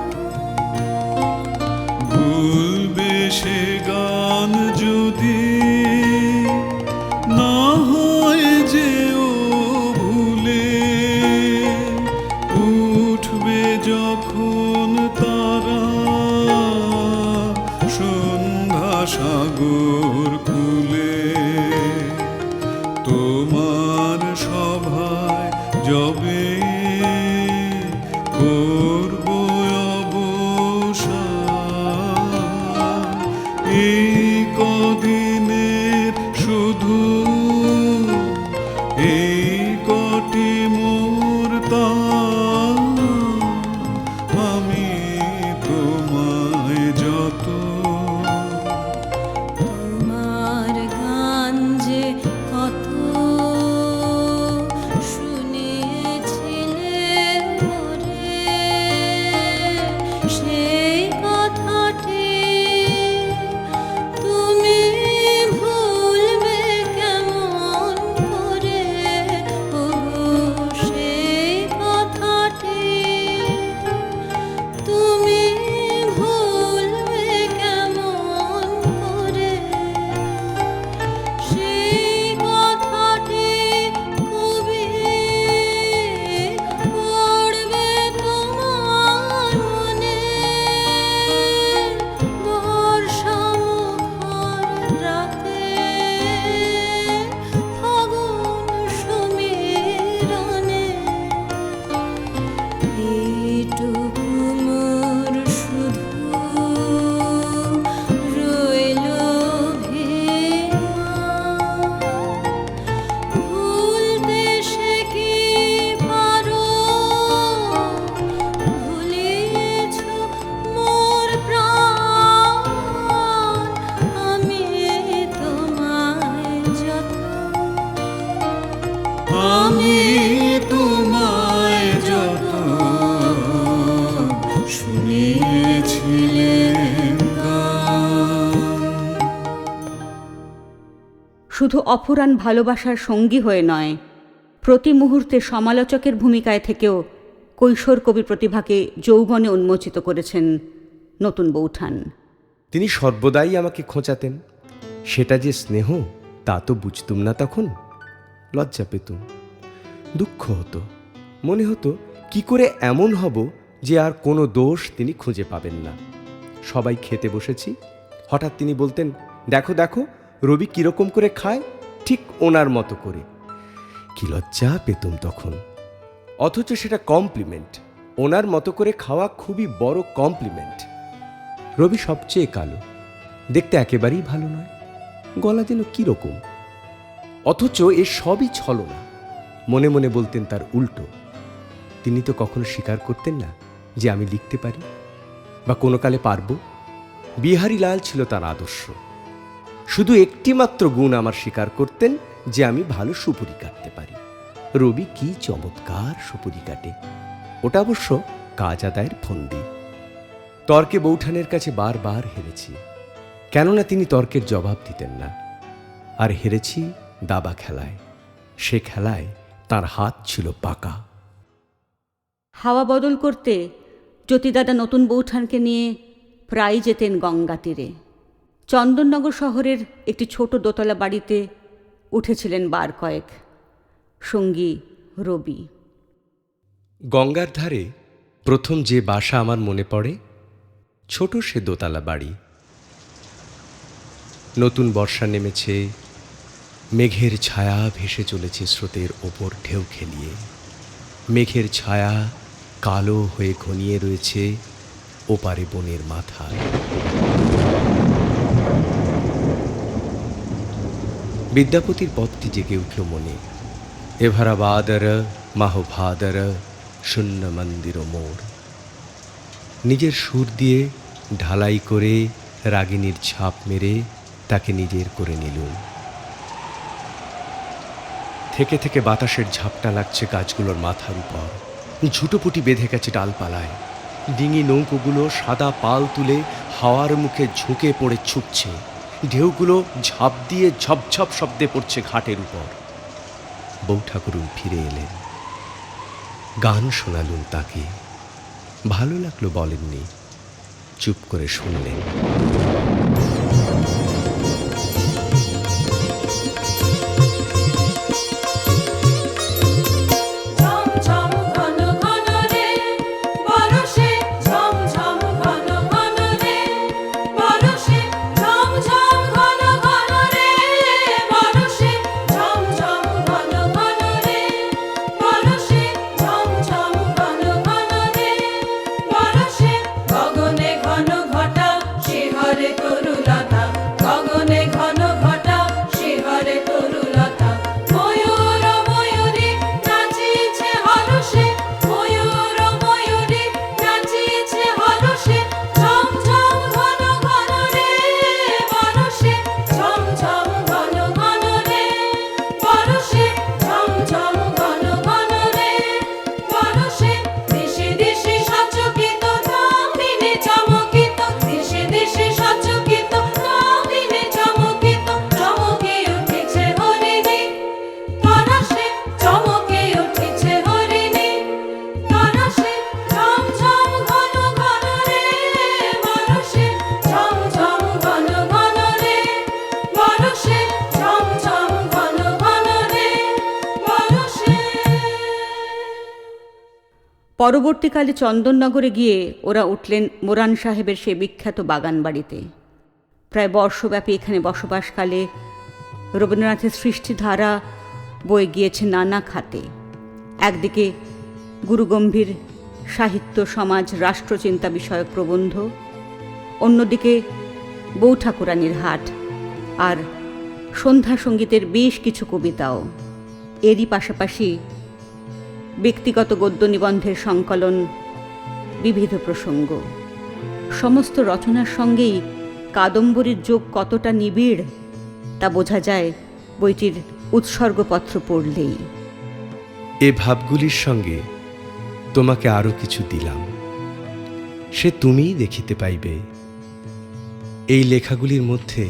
Speaker 5: ভুলবে সে গান যদি না হয় যে ও ভুলে, উঠবে যখন তারা সন্ধ্যা সাগর কুলে, তোমার সভায় যবে করব অবসান, এই কদিনের শুধু এই কটি মুহূর্তান, আমি তোমায় যত
Speaker 4: তোমার গান যে কত শুনিয়েছিলে মোরে, সেই কথাটি তুমি ভুলবে কেমন করে, ওগো সেই কথাটি তুমি ভুলবে কেমন করে, সেই কথাটি কবি পড়বে তোমার মনে, বর্ষামুখর রাতে ফাগুন সমীরণে, এইটুকু মোর শুধু রইল ভিমা, ভুলতে সে কি পারো, ভুলিয়েছ মোর প্রাণ, আমি তোমায় যত,
Speaker 5: আমি তোমায় যত শুনিয়েছিলেন গান।
Speaker 1: শুধু অফুরান ভালোবাসার সঙ্গী হয়ে নয়, প্রতি মুহূর্তে সমালোচকের ভূমিকায় থেকেও কৈশোর কবি প্রতিভাকে যৌবনে উন্মোচিত করেছেন নতুন বৌঠান।
Speaker 2: তিনি সর্বদাই আমাকে খোঁচাতেন। সেটা যে স্নেহ তা তো বুঝতুম না তখন। লজ্জা পেতুম, দুঃখ হতো। মনে হতো কি করে এমন হব যে আর কোনো দোষ তিনি খুঁজে পাবেন না। সবাই খেতে বসেছি, হঠাৎ তিনি বলতেন, দেখো দেখো রবি কিরকম করে খায়, ঠিক ওনার মতো করে। কি লজ্জা পেতুম তখন, অথচ সেটা কমপ্লিমেন্ট। ওনার মতো করে খাওয়া খুবই বড় কমপ্লিমেন্ট। রবি সবচেয়ে কালো, দেখতে একেবারেই ভালো নয়, গলা যেন কীরকম। অথচ এ সবই ছলনা। মনে মনে বলতেন তার উল্টো। তিনি তো কখনো স্বীকার করতেন না যে আমি লিখতে পারি বা কোনো কালে পারব। বিহারীলাল ছিল তার আদর্শ। শুধু একটি মাত্র গুণ আমার স্বীকার করতেন, যে আমি ভালো সুপুরি কাটতে পারি। রবি কি চমৎকার সুপুরি কাটে, ওটা অবশ্য কাজ আদায়ের ফন্দি। তর্কে বৌঠানের কাছে বারবার হেরেছি, কেননা তিনি তর্কের জবাব দিতেন না। আর হেরেছি দাবা খেলায়। সে খেলায় তার হাত ছিল পাকা।
Speaker 1: হাওয়া বদল করতে জ্যোতিদাদা নতুন বৌঠানকে নিয়ে প্রায় যেতেন গঙ্গা তীরে। চন্দননগর শহরের একটি ছোট দোতলা বাড়িতে উঠেছিলেন বার কয়েক, সঙ্গী রবি।
Speaker 2: গঙ্গার ধারে প্রথম যে বাসা আমার মনে পড়ে, ছোট সে দোতলা বাড়ি। নতুন বর্ষা নেমেছে, মেঘের ছায়া ভেসে চলেছে স্রোতের ওপর ঢেউ খেলিয়ে। মেঘের ছায়া কালো হয়ে ঘনিয়ে রয়েছে ওপারে বনের মাথায়। বিদ্যাপতির পথটি জেগে উঠল মনে। এভারা বাদর মাহভাদর শূন্য মন্দির মোর। নিজের সুর দিয়ে ঢালাই করে রাগিনীর ছাপ মেরে তাকে নিজের করে নিলুম। থেকে থেকে বাতাসের ঝাপটা লাগছে গাছগুলোর মাথার উপর, ঝুটোপুটি বেঁধে গেছে ডালপালায়। ডিঙি নৌকোগুলো সাদা পাল তুলে হাওয়ার মুখে ঝুঁকে পড়ে ছুটছে। ঢেউগুলো ঝাঁপ দিয়ে ঝপঝপ শব্দে পড়ছে ঘাটের উপর। বৌঠাকুরুন ফিরে এলেন, গান শোনালুন তাকে। ভালো লাগলো বলেননি, চুপ করে শুনলেন।
Speaker 4: ঝমঝম ঘন ঘন রে বরষে, ঝমঝম ঘন ঘন রে বরষে, ঝমঝম ঘন ঘন রে বরষে, ঝমঝম ঘন ঘন রে বরষে, ঝমঝম ঘন ঘন রে বরষে। গগনে ঘন ঘটা শিহরে তরুলতা, গগনে ঘন ঘটা শিহরে তরুলতা। ময়ূর ময়ূরী নাচিছে হরষে, ময়ূর ময়ূরী নাচিছে হরষে, ঝমঝম ঘন ঘন রে বরষে, ঝমঝম ঘন ঘন রে বরষে, ঝমঝম ঘন ঘন রে বরষে। দিশে দিশে সচকিত নামিনে চমকিত, দিশে দিশে সচকিত নামিনে চমকিত, চমকে উঠেছে হরিণী তরসে, চমকে উঠেছে হরিণী তরসে। ঝমঝম ঘন ঘন রে বরষে, ঝমঝম ঘন ঘন রে বরষে, ঝমঝম ঘন ঘন রে বরষে।
Speaker 1: পরবর্তীকালে চন্দননগরে গিয়ে ওরা উঠলেন মোরান সাহেবের সে বিখ্যাত বাগান বাড়িতে। প্রায় বর্ষব্যাপী এখানে বসবাসকালে রবীন্দ্রনাথের সৃষ্টিধারা বয়ে গিয়েছে নানা খাতে। একদিকে গুরুগম্ভীর সাহিত্য, সমাজ, রাষ্ট্রচিন্তা বিষয়ক প্রবন্ধ, অন্যদিকে বৌঠাকুরানীর হাট আর সন্ধ্যা সঙ্গীতের বেশ কিছু কবিতাও। এরই পাশাপাশি ব্যক্তিগত গদ্য নিবন্ধের সংকলন, বিবিধ প্রসঙ্গ। সমস্ত রচনার সঙ্গেই কাদম্বরীর যোগ কতটা নিবিড় তা বোঝা যায় বইটির উৎসর্গপত্র পড়লেই।
Speaker 2: এ ভাবগুলির সঙ্গে তোমাকে আরো কিছু দিলাম, সে তুমিই দেখিতে পাইবে। এই লেখাগুলির মধ্যে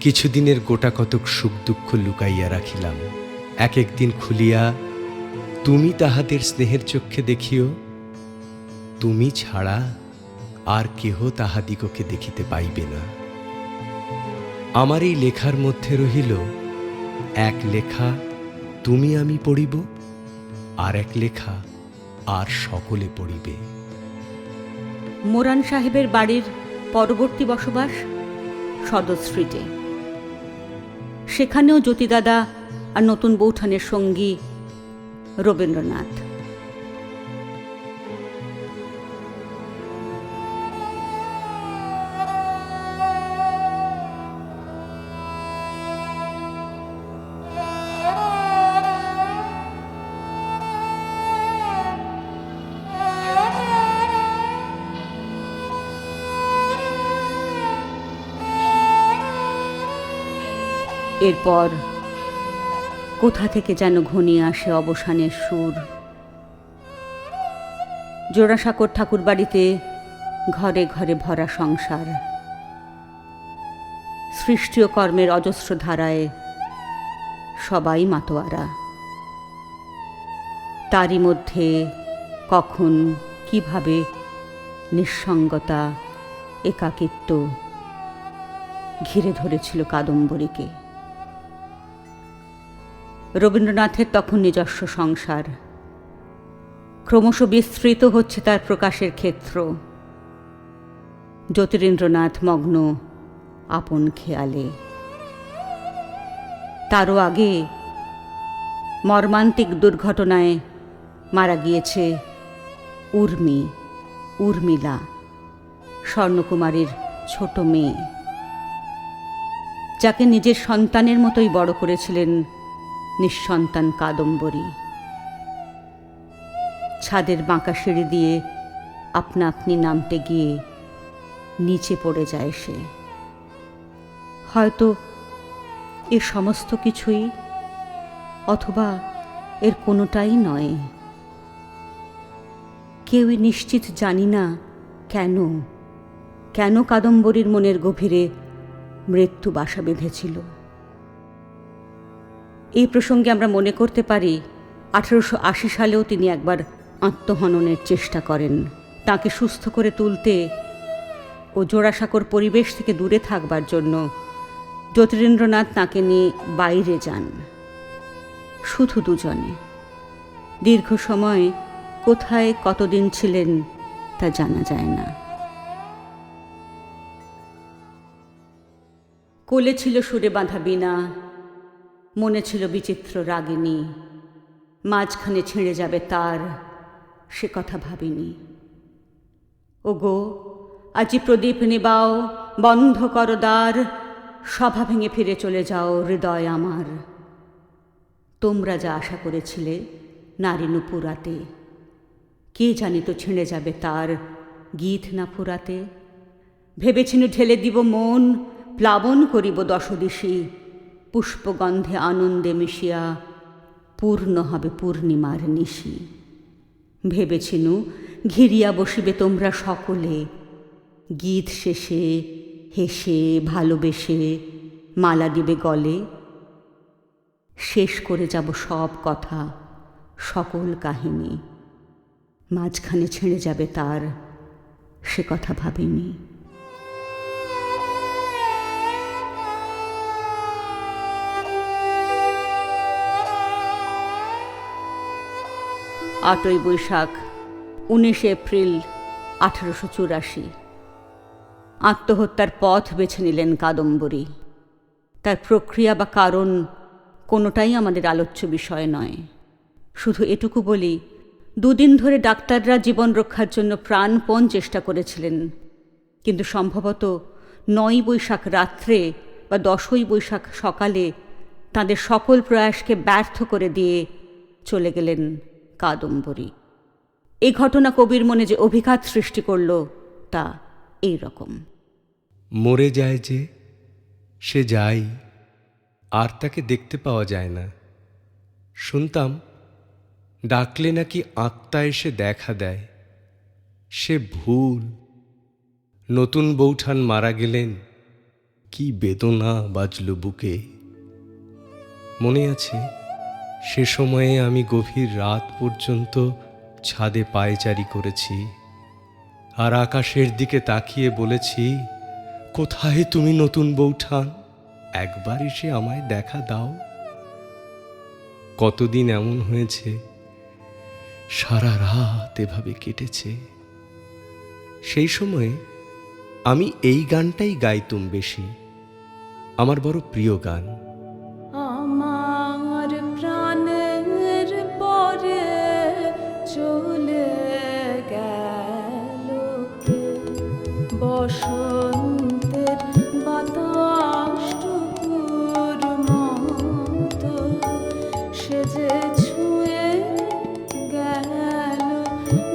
Speaker 2: কিছুদিনের গোটা কতক সুখ দুঃখ লুকাইয়া রাখিলাম। এক একদিন খুলিয়া তুমি তাহাদের স্নেহের চক্ষে দেখিও। তুমি ছাড়া আর কেহ তাহাদিগকে দেখিতে পাইবে না। আমার এই লেখার মধ্যে রহিল এক লেখা তুমি আমি পড়িব, আর এক লেখা আর সকলে পড়িবে।
Speaker 1: মোরান সাহেবের বাড়ির পরবর্তী বসবাস সদর স্ট্রিটে। সেখানেও জ্যোতিদাদা আর নতুন বৌঠানের সঙ্গী রবীন্দ্রনাথ। এরপর কোথা থেকে যেন ঘনিয়ে আসে অবসানের সুর। জোড়াসাঁকোর ঠাকুর বাড়িতে ঘরে ঘরে ভরা সংসার, সৃষ্টি ও কর্মের অজস্র ধারায় সবাই মাতোয়ারা। তারই মধ্যে কখন কিভাবে নিঃসঙ্গতা, একাকিত্ব ঘিরে ধরেছিল কাদম্বরীকে। রবীন্দ্রনাথের তখন নিজস্ব সংসার, ক্রমশ বিস্তৃত হচ্ছে তার প্রকাশের ক্ষেত্র। জ্যোতিরিন্দ্রনাথ মগ্ন আপন খেয়ালে। তারও আগে মর্মান্তিক দুর্ঘটনায় মারা গিয়েছে উর্মিলা, স্বর্ণকুমারীর ছোট মেয়ে, যাকে নিজের সন্তানের মতোই বড় করেছিলেন নিঃসন্তান কাদম্বরী। ছাদের বাঁকা সিঁড়ি দিয়ে আপনা আপনি নামতে গিয়ে নিচে পড়ে যায় সে। হয়তো এ সমস্ত কিছুই, অথবা এর কোনোটাই নয়। কেউই নিশ্চিত জানি না কেন কাদম্বরীর মনের গভীরে মৃত্যু বাসা বেঁধেছিল। এই প্রসঙ্গে আমরা মনে করতে পারি 1880 সালেও তিনি একবার আত্মহননের চেষ্টা করেন। তাকে সুস্থ করে তুলতে ও জোড়াসাঁকোর পরিবেশ থেকে দূরে থাকবার জন্য জ্যোতিরিন্দ্রনাথ তাকে নিয়ে বাইরে যান, শুধু দুজনে। দীর্ঘ সময় কোথায় কতদিন ছিলেন তা জানা যায় না। কোলে ছিল সুরে বাঁধা বীণা, মনে ছিল বিচিত্র রাগিনী। মাঝখানে ছিঁড়ে যাবে তার, সে কথা ভাবিনি। ওগো, আজি প্রদীপ নিবাও, বন্ধ করো দ্বার, সভা ভেঙে ফিরে চলে যাও হৃদয় আমার। তোমরা যা আশা করেছিলে নারী নুপুরাতে, কে জানিত ছিঁড়ে যাবে তার গীত না ফুরাতে। ভেবেছিনু ঢেলে দিব মন, প্লাবন করিব দশদিশি, পুষ্পগন্ধে আনন্দে মিশিয়া পূর্ণ হবে পূর্ণিমার নিশি। ভেবেছিনু ঘিরিয়া বসিবে তোমরা সকলে, গীত শেষে হেসে ভালোবেসে মালা দিবে গলে। শেষ করে যাব সব কথা, সকল কাহিনী, মাঝখানে ছেড়ে যাবে তার, সে কথা ভাবিনি। 8ই বৈশাখ 19 এপ্রিল 1884। আত্মহত্যার পথ বেছে নিলেন কাদম্বরী। তার প্রক্রিয়া বা কারণ কোনোটাই আমাদের আলোচ্য বিষয় নয়। শুধু এটুকু বলি, 2 দিন ধরে ডাক্তাররা জীবন রক্ষার জন্য প্রাণপণ চেষ্টা করেছিলেন, কিন্তু সম্ভবত 9ই বৈশাখ রাত্রে বা 10ই বৈশাখ সকালে তাদের সকল প্রয়াসকে ব্যর্থ করে দিয়ে চলে গেলেন কাদম্বরী। এই ঘটনা কবির মনে যে অভিঘাত সৃষ্টি করল তা এই রকম।
Speaker 2: মরে যায় যে, সে যায়, আর তাকে দেখতে পাওয়া যায় না। শুনতাম ডাকলে নাকি আত্মা এসে দেখা দেয়। সে ভুল। নতুন বৌঠান মারা গেলেন, কি বেদনা বাজল বুকে। মনে আছে সে সময়ে আমি গভীর রাত পর্যন্ত ছাদে পায়চারি করেছি, আর আকাশের দিকে তাকিয়ে বলেছি, কোথায় তুমি নতুন বৌঠান, একবার এসে আমায় দেখা দাও। কতদিন এমন হয়েছে সারা রাত এভাবে কেটেছে। সেই সময়ে আমি এই গানটাই গাইতুম বেশি, আমার বড় প্রিয় গান।
Speaker 4: আমার প্রাণের পরে চলে গেল কে, বসন্তের বাতাসটুকুর মতো সে যে ছুঁয়ে গেল,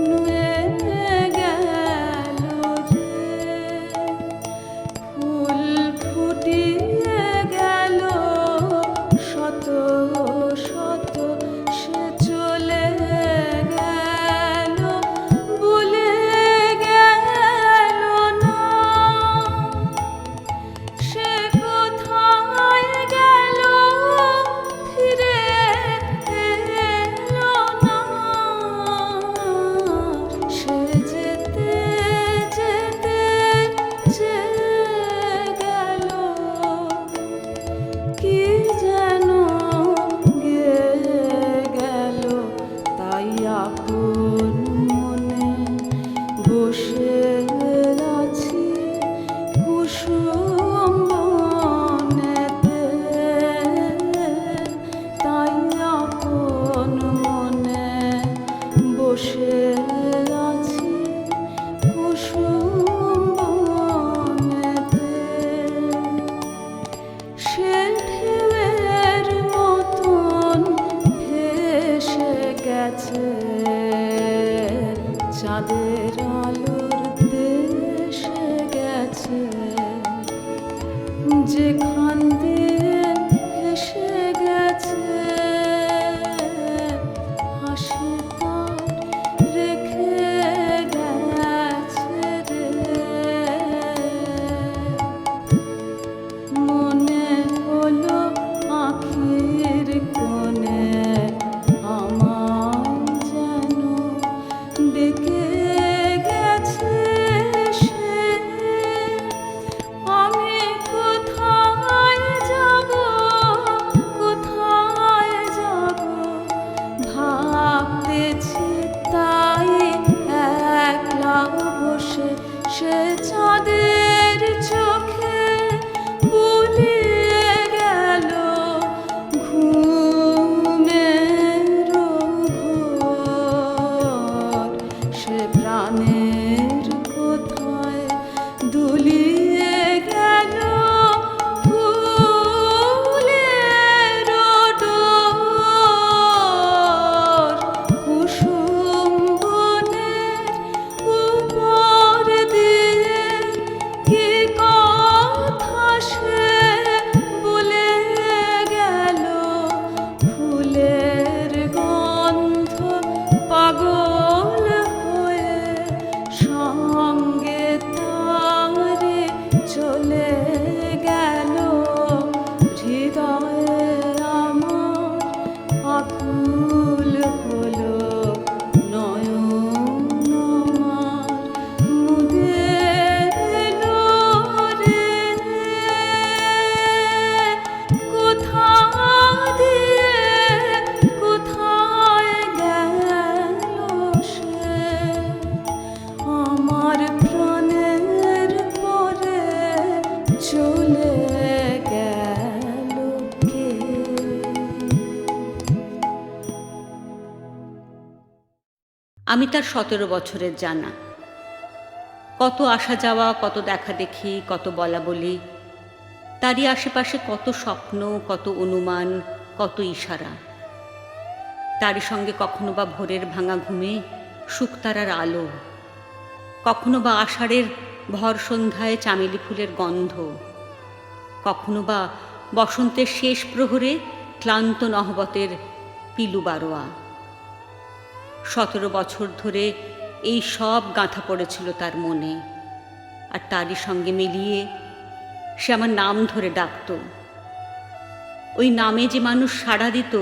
Speaker 4: নুয়ে গেল রে। ফুল ফুটিয়ে গেল শত শত, সে চলে গেল, ভুলে গেল না। সে কোথায় গেল, ফিরে এলো না। সে যেতে যেতে চেয়ে গেল, কি যেন গেয়ে গেল। তাই আপন মনে বসে আছি কুসুম বনেতে। তাই আপন মনে বসে আছি কুসুম বনেতে। সে ঢেউয়ের মতন ভেসে গেছে, চাঁদের আলোর দেশে গেছে। যেখান দিয়ে ভেসে গেছে, হাসি তার রেখে গেছে রে। মনে হলো আখির কোণে আমার যেন ডেকে গেছে সে। আমি কোথায় যাব, কোথায় যাব ভাবতেছি, তাই একলা বসে সে চাঁদের চোখে বুলিয়ে গেল ঘুমের ঘোর। সে প্রাণের কোথায় দুলিয়ে গেল ফুলের ডোর। কুসুম বনের উপর দিয়ে কি কথা সে বলে গেল। ফুলের গন্ধ পাগল হয়ে সঙ্গে তারে চলে গেল। হৃদয়ে আমার আকুল হলো, নয়ন আমার মুদে এলো রে। কোথা দিয়ে কোথায় গেল সে, আমার প্রাণের পরে চলে গেল কে।
Speaker 1: আমি তার 17 বছরের জানা। কত আসা যাওয়া, কত দেখা দেখি, কত বলা বলি, তারই আশেপাশে কত স্বপ্ন, কত অনুমান, কত ইশারা। তারই সঙ্গে কখনো বা ভোরের ভাঙা ঘুমে শুকতারার আলো, কখনো বা আষাঢ়ের ভর সন্ধ্যায় চামেলি ফুলের গন্ধ, কখনো বা বসন্তের শেষ প্রহরে ক্লান্ত নহবতের পিলু বারোয়া। 17 বছর ধরে এই সব গাঁথা পড়েছিল তার মনে, আর তারই সঙ্গে মিলিয়ে সে আমার নাম ধরে ডাকত। ওই নামে যে মানুষ সাড়া দিত,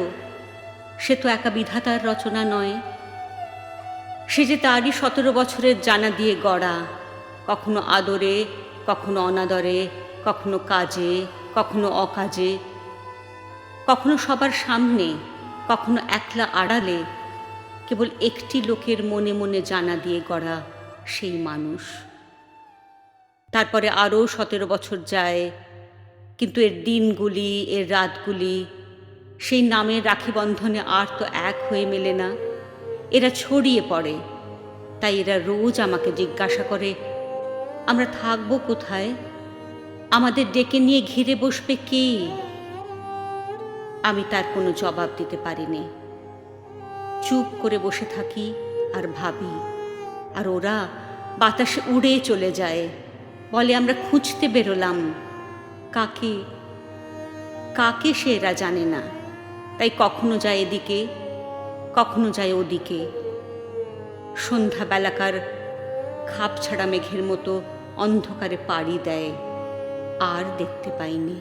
Speaker 1: সে তো একা বিধাতার রচনা নয়, সে যে তারই 17 বছরের জানা দিয়ে গড়া, কখনো আদরে, কখনো অনাদরে, কখনো কাজে, কখনো অকাজে, কখনো সবার সামনে, কখনো একলা আড়ালে, কেউ কেবল একটি লোকের মনে মনে জানা দিয়ে গড়া সেই মানুষ। তারপরে আরও 17 বছর যায়, কিন্তু এর দিনগুলি, এর রাতগুলি সেই নামের রাখি বন্ধনে আর তো এক হয়ে মেলে না। এরা ছড়িয়ে পড়ে। তাই এরা রোজ আমাকে জিজ্ঞাসা করে, আমরা থাকবো কোথায়, আমাদের ডেকে নিয়ে ঘিরে বসবে কে? আমি তার কোনো জবাব দিতে পারিনি। চুপ করে বসে থাকি আর ভাবি, আর ওরা বাতাসে উড়ে চলে যায়, বলে আমরা খুঁজতে বেরোলাম। কাকে কাকে সে এরা জানে না। তাই কখনো যায় এদিকে, কখনো যায় ওদিকে। সন্ধ্যাবেলাকার খাপছাড়া মেঘের মতো অন্ধকারে পাড়ি দেয়, আর দেখতে পাইনি।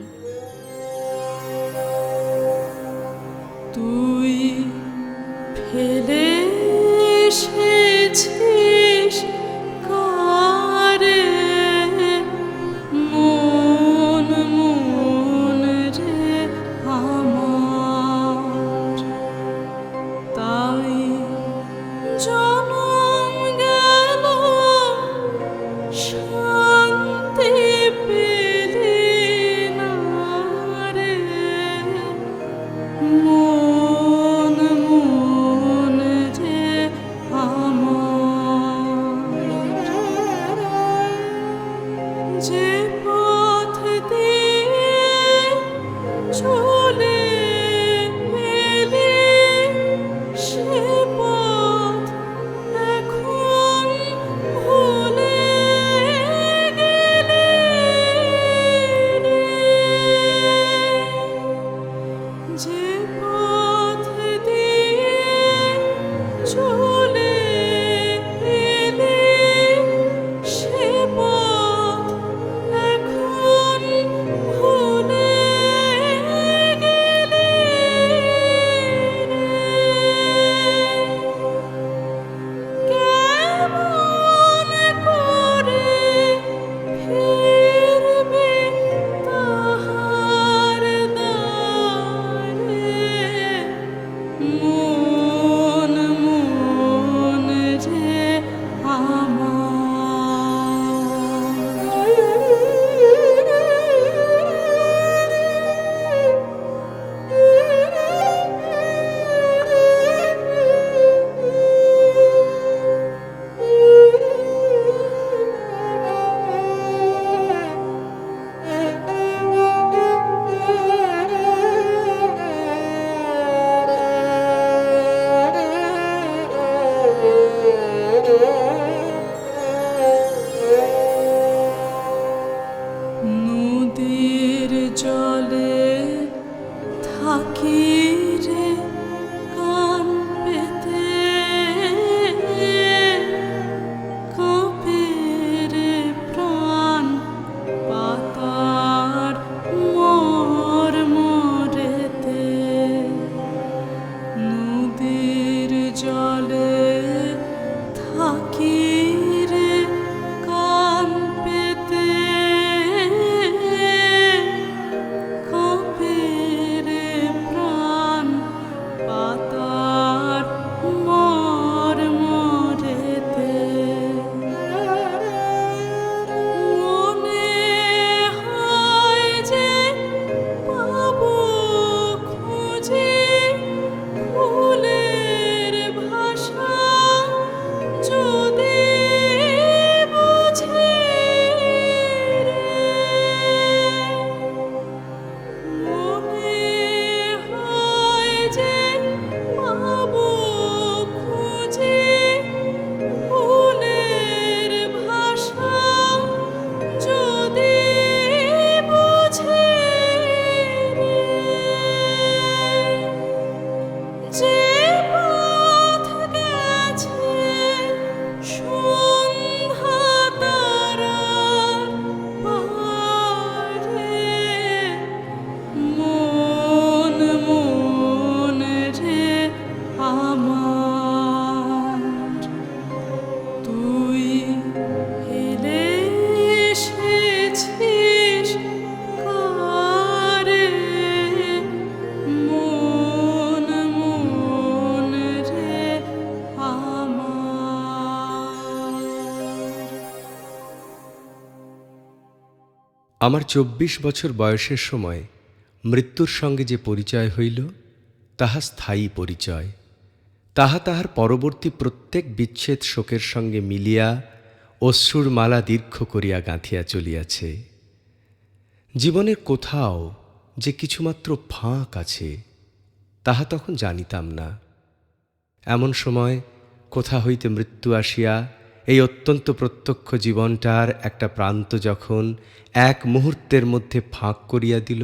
Speaker 4: তুই ফেলে এসেছিস কারে মন মন রে আমার, তাই জনম গেল শান্তি পেলি না রে মন মন রে আমার। যে পথ দিয়ে চলে এলি সে পথ এখন ভুলে গেলি রে। যে পথ দিয়ে চলে এলি সে পথ
Speaker 2: আমার 24 বছর বয়সের সময় মৃত্যুর সঙ্গে যে পরিচয় হইল, তাহা স্থায়ী পরিচয়। তাহা তাহার পরবর্তী প্রত্যেক বিচ্ছেদ শোকের সঙ্গে মিলিয়া অশ্রুর মালা দীর্ঘ করিয়া গাঁথিয়া চলিয়াছে। জীবনের কোথাও যে কিছুমাত্র ফাঁক আছে, তাহা তখন জানিতাম না। এমন সময় কোথা হইতে মৃত্যু আসিয়া এই অত্যন্ত প্রত্যক্ষ জীবনটার একটা প্রান্ত যখন এক মুহূর্তের মধ্যে ফাঁক করিয়া দিল,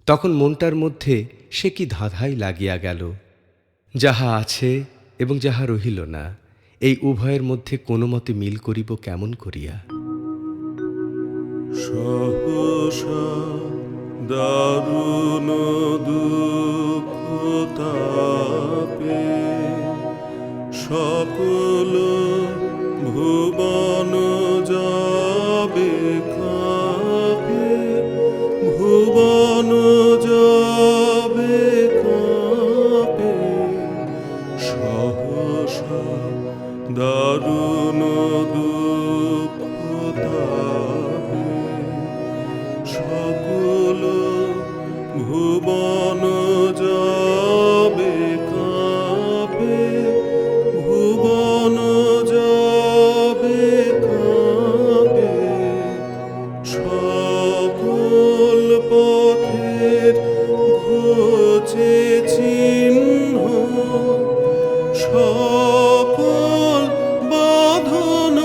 Speaker 2: তখন মনটার মধ্যে সে কি ধাঁধাই লাগিয়া গেল। যাহা আছে এবং যাহা রহিল না, এই উভয়ের মধ্যে কোনো মতে মিল করিব কেমন করিয়া?
Speaker 5: সহসা দারুণ দুঃখ তাপে সকল ভুবন যাবে কাঁপে, ভুবন যাবে কাঁপে। সহসা দারুণ দুঃখ তাপে সকল ভুবন যাবে কাঁপে, ভুবন যাবে কাঁপে। সকল পথের ঘোচে চিহ্ন, সকল বাঁধন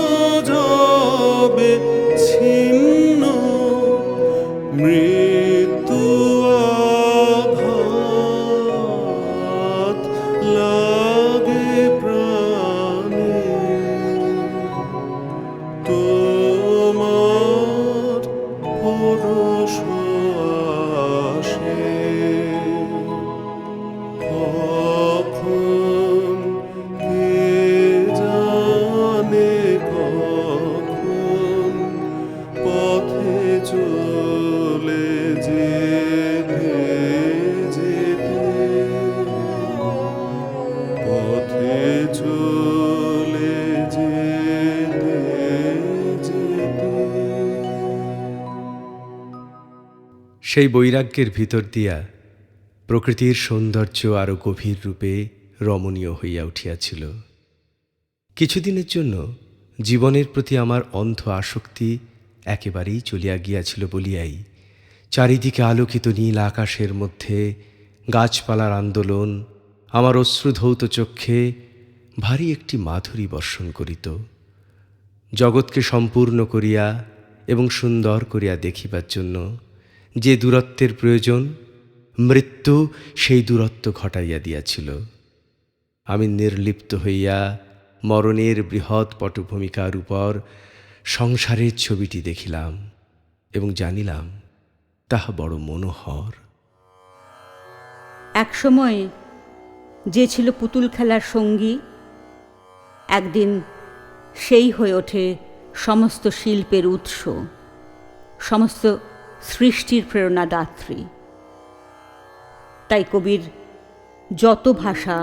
Speaker 5: যাবে ছিন্ন। মৃত্যু আঘাত লাগে প্রাণে, তোমার পরশ আসে। কখন কে জানে, কখন পথে চলে যেতে যেতে, পথে চলে যেতে যেতে।
Speaker 2: সেই বৈরাগ্যের ভিতর দিয়া প্রকৃতির সৌন্দর্য আরো গভীর রূপে রমণীয় হইয়া উঠিয়াছিল। কিছুদিনের জন্য জীবনের প্রতি আমার অন্ধ আসক্তি একেবারেই চলিয়া গিয়াছিল বলিয়াই চারিদিকে আলোকিত নীল আকাশের মধ্যে গাছপালার আন্দোলন আমার অশ্রুধৌত চক্ষে ভারী একটি মাধুরী বর্ষণ করিত। জগৎকে সম্পূর্ণ করিয়া এবং সুন্দর করিয়া দেখিবার জন্য যে দূরত্বের প্রয়োজন, মৃত্যু সেই দূরত্ব ঘটাইয়া দিয়াছিল। আমি নির্লিপ্ত হইয়া মরণের বৃহৎ পটভূমিকার উপর সংসারের ছবিটি দেখিলাম এবং জানিলাম তাহা বড় মনোহর।
Speaker 1: একসময় যে ছিল পুতুল খেলার সঙ্গী, একদিন সেই হয়ে ওঠে সমস্ত শিল্পের উৎস, সমস্ত সৃষ্টির প্রেরণাদাত্রী। তাই কবির যত ভাষা,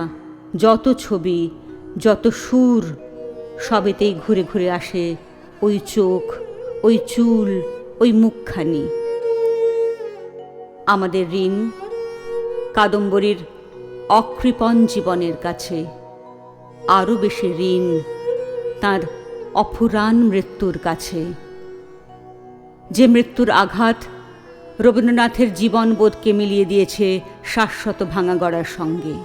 Speaker 1: যত ছবি, যত সুর, সবেতেই ঘুরে ঘুরে আসে ওই চোখ, ওই চুল, ওই মুখখানি। আমাদের ঋণ কাদম্বরীর অকৃপণ জীবনের কাছে, আরও বেশি ঋণ তাঁর অফুরান মৃত্যুর কাছে। যে মৃত্যুর আঘাত রবীন্দ্রনাথের জীবনবোধকে মিলিয়ে দিয়েছে শাশ্বত ভাঙা গড়ার সঙ্গে।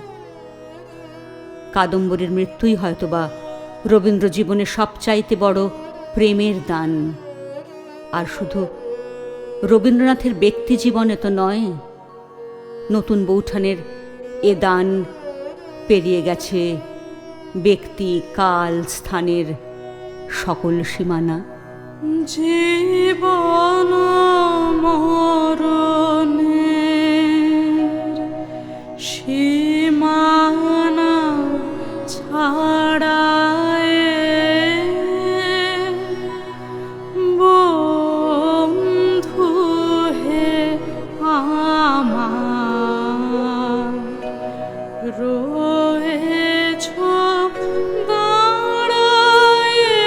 Speaker 1: কাদম্বরীর মৃত্যুই হয়তোবা রবীন্দ্র জীবনের সবচাইতে বড় প্রেমের দান। আর শুধু রবীন্দ্রনাথের ব্যক্তি জীবনে তো নয়, নতুন বৌঠানের এ দান পেরিয়ে গেছে ব্যক্তি, কাল, স্থানের সকল সীমানা।
Speaker 4: জীবন মরণের সীমানা ছাড়ায় বন্ধু হে আমার রয়েছ দাঁড়ায়ে।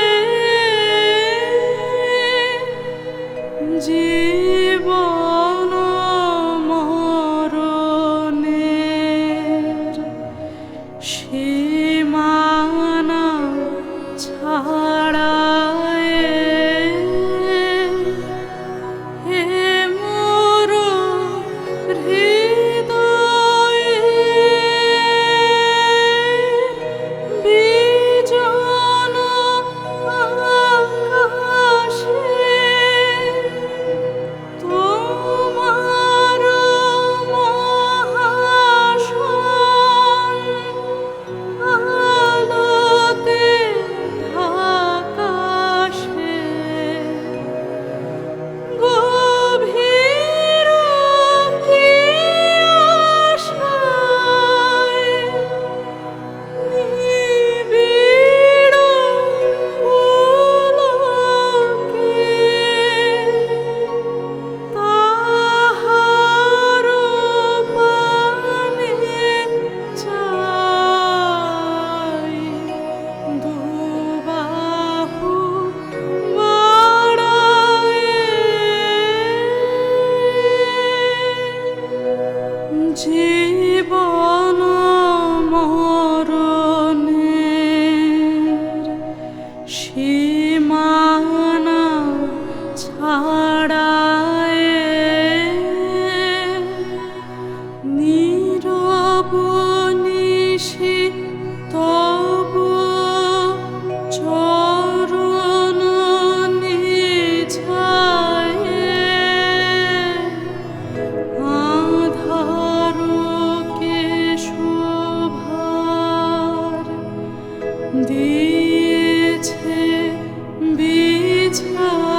Speaker 4: ছায়া